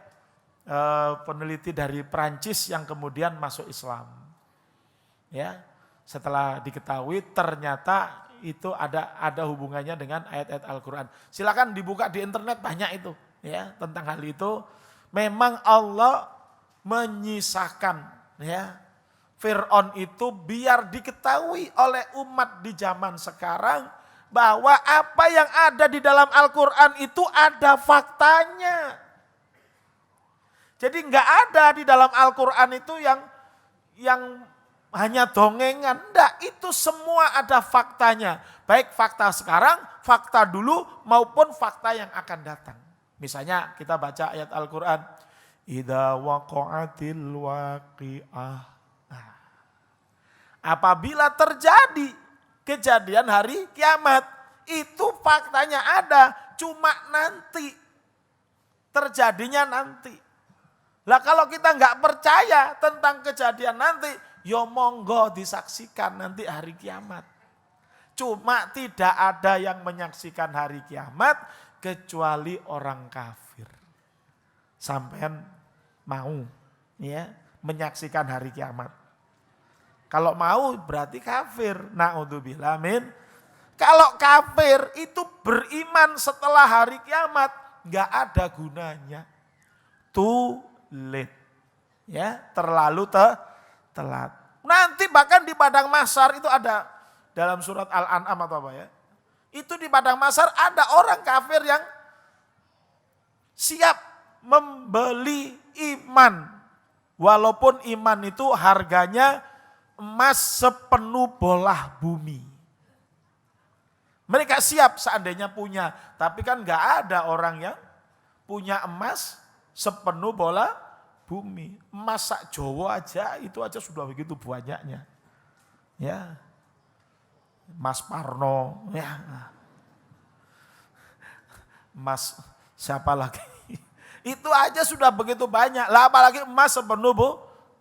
A: peneliti dari Perancis yang kemudian masuk Islam. Ya, setelah diketahui ternyata itu ada hubungannya dengan ayat-ayat Al-Quran. Silakan dibuka di internet, banyak itu ya tentang hal itu. Memang Allah menyisakan ya Fir'aun itu biar diketahui oleh umat di zaman sekarang bahwa apa yang ada di dalam Al-Quran itu ada faktanya. Jadi enggak ada di dalam Al-Quran itu yang hanya dongengan. Enggak, itu semua ada faktanya. Baik fakta sekarang, fakta dulu maupun fakta yang akan datang. Misalnya kita baca ayat Al-Quran. Idza waqa'atil waqi'ah. Apabila terjadi kejadian hari kiamat, itu faktanya ada, cuma nanti, terjadinya nanti. Lah kalau kita nggak percaya tentang kejadian nanti, yo monggo disaksikan nanti hari kiamat. Cuma tidak ada yang menyaksikan hari kiamat kecuali orang kafir. Sampean mau ya menyaksikan hari kiamat. Kalau mau berarti kafir. Na'udzubillah min. Kalau kafir itu beriman setelah hari kiamat nggak ada gunanya. Too late. Ya, terlalu telat. Nanti bahkan di padang mahsyar itu ada dalam surat Al-An'am atau apa ya. Itu di padang mahsyar ada orang kafir yang siap membeli iman. Walaupun iman itu harganya emas sepenuh bolah bumi. Mereka siap seandainya punya, tapi kan nggak ada orang yang punya emas sepenuh bola bumi. Emas sak Jawa aja itu aja sudah begitu banyaknya. Ya. Mas Parno, ya. Mas siapa lagi? Itu aja sudah begitu banyak. Lah apalagi emas sepenuh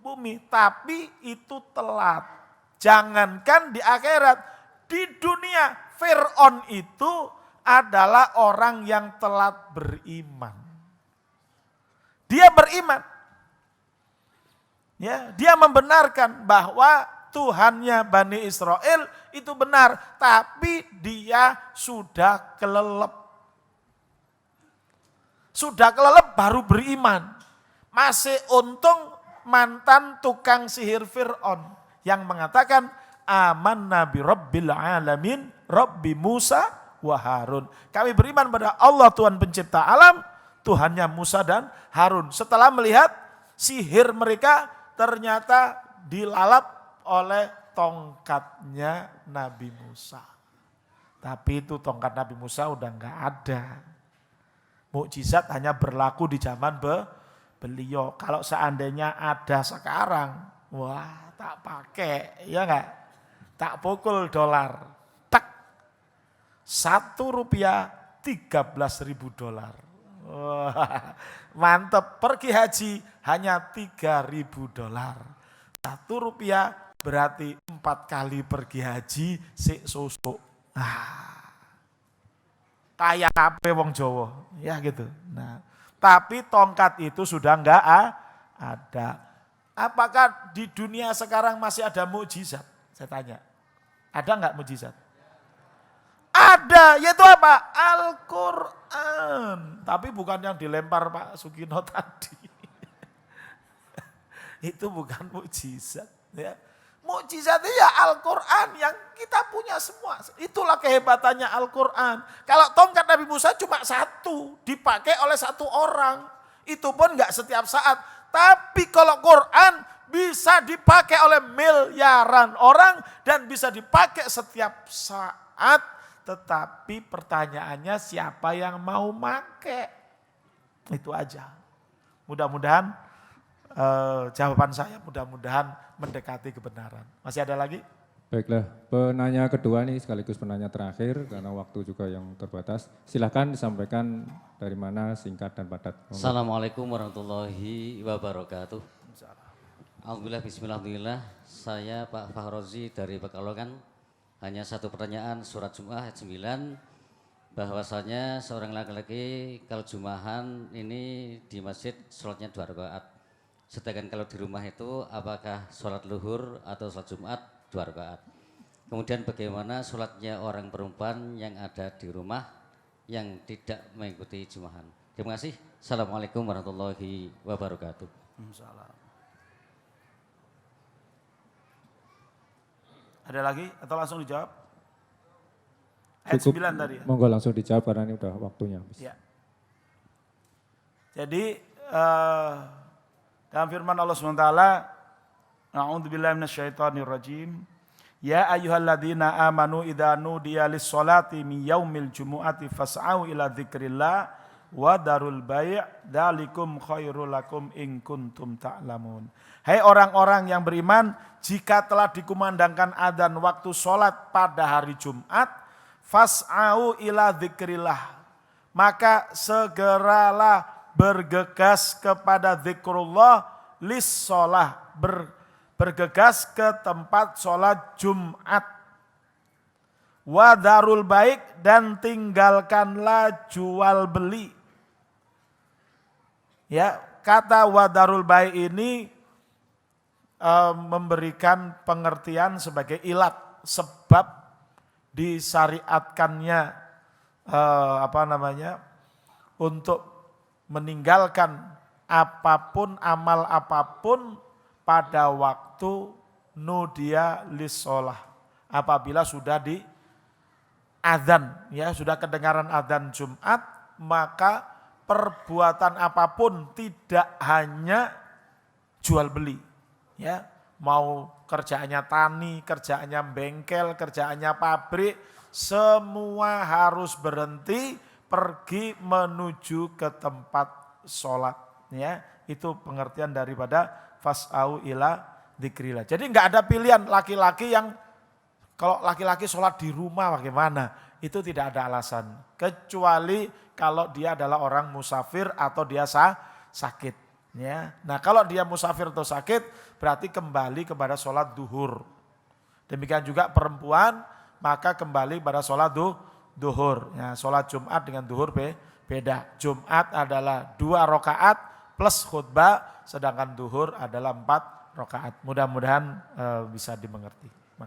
A: bumi, tapi itu telat. Jangankan di akhirat, di dunia Fir'aun itu adalah orang yang telat beriman. Dia beriman. Ya, dia membenarkan bahwa Tuhannya Bani Israel itu benar, tapi dia sudah kelelep. Sudah kelelep baru beriman. Masih untung mantan tukang sihir Fir'aun yang mengatakan amanna bi rabbil alamin Rabbi Musa wa Harun. Kami beriman pada Allah Tuhan pencipta alam, Tuhannya Musa dan Harun. Setelah melihat sihir mereka ternyata dilalap oleh tongkatnya Nabi Musa. Tapi itu tongkat Nabi Musa udah enggak ada. Mukjizat hanya berlaku di zaman beliau. Kalau seandainya ada sekarang, wah tak pakai, ya enggak? Tak pukul dolar. Tak. $1 $13.000. Wah, mantep. Pergi haji hanya $3.000. $1 berarti 4 kali pergi haji sik susuk. Kayak kabeh wong Jawa, ya gitu. Nah, tapi tongkat itu sudah enggak ada. Apakah di dunia sekarang masih ada mukjizat? Saya tanya. Ada enggak mukjizat? Ada, yaitu apa? Al-Quran. Tapi bukan yang dilempar Pak Sugino tadi. Itu bukan mukjizat. Ya. Mukjizatnya ya Al-Quran yang kita punya semua. Itulah kehebatannya Al-Quran. Kalau tongkat Nabi Musa cuma satu, dipakai oleh satu orang. Itu pun enggak setiap saat. Tapi kalau Quran bisa dipakai oleh miliaran orang dan bisa dipakai setiap saat. Tetapi pertanyaannya siapa yang mau pakai? Itu aja. Mudah-mudahan jawaban saya mudah-mudahan mendekati kebenaran. Masih ada lagi?
C: Baiklah, penanya kedua nih sekaligus penanya terakhir karena waktu juga yang terbatas. Silahkan disampaikan dari mana singkat dan padat.
E: Assalamualaikum warahmatullahi wabarakatuh. Alhamdulillah, bismillah. Saya Pak Fahrozi dari Pekalongan. Hanya satu pertanyaan, surat Jum'ah ayat 9. Bahwasanya seorang laki-laki kalau Jumahan ini di masjid sholatnya 2 rakaat. Sedangkan kalau di rumah itu apakah sholat luhur atau sholat Jumat 2 rakaat. Kemudian bagaimana sholatnya orang perempuan yang ada di rumah yang tidak mengikuti Jumahan. Terima kasih. Assalamualaikum warahmatullahi wabarakatuh.
A: Ada lagi atau langsung dijawab? Ayat 9 tadi ya?
C: Monggo langsung dijawab karena ini udah waktunya habis.
A: Ya. Jadi dalam firman Allah SWT, A'udzubillahi minasyaitonirrajim. Ya ayyuhalladzina amanu idza nudiya lis-sholati min yaumil jumu'ati fas'au ila dzikrillah wa darul bai' dzalikum khairul lakum in kuntum ta'lamun. Hai orang-orang yang beriman, jika telah dikumandangkan adzan waktu sholat pada hari Jumat, fas'au ila dzikrillah, maka segeralah bergegas kepada zikrullah lis-sholah, bergegas ke tempat sholat Jumat. Wadarul baik, dan tinggalkanlah jual beli. Ya, kata wadarul baik ini memberikan pengertian sebagai ilat, sebab disyariatkannya untuk meninggalkan apapun, amal apapun pada waktu nudia lis-sholah, apabila sudah di adzan, ya sudah kedengaran adzan Jumat, maka perbuatan apapun, tidak hanya jual beli, ya mau kerjaannya tani, kerjaannya bengkel, kerjaannya pabrik, semua harus berhenti, pergi menuju ke tempat sholat. Ya, itu pengertian daripada fas'au ila dzikrillah. Jadi enggak ada pilihan laki-laki yang, kalau laki-laki sholat di rumah bagaimana, itu tidak ada alasan. Kecuali kalau dia adalah orang musafir atau dia sakit. Ya. Nah kalau dia musafir atau sakit, berarti kembali kepada sholat duhur. Demikian juga perempuan, maka kembali pada sholat duhur. Ya, sholat Jumat dengan duhur beda. Jumat adalah 2 rakaat plus khutbah, sedangkan duhur adalah 4 rakaat. Mudah-mudahan bisa dimengerti.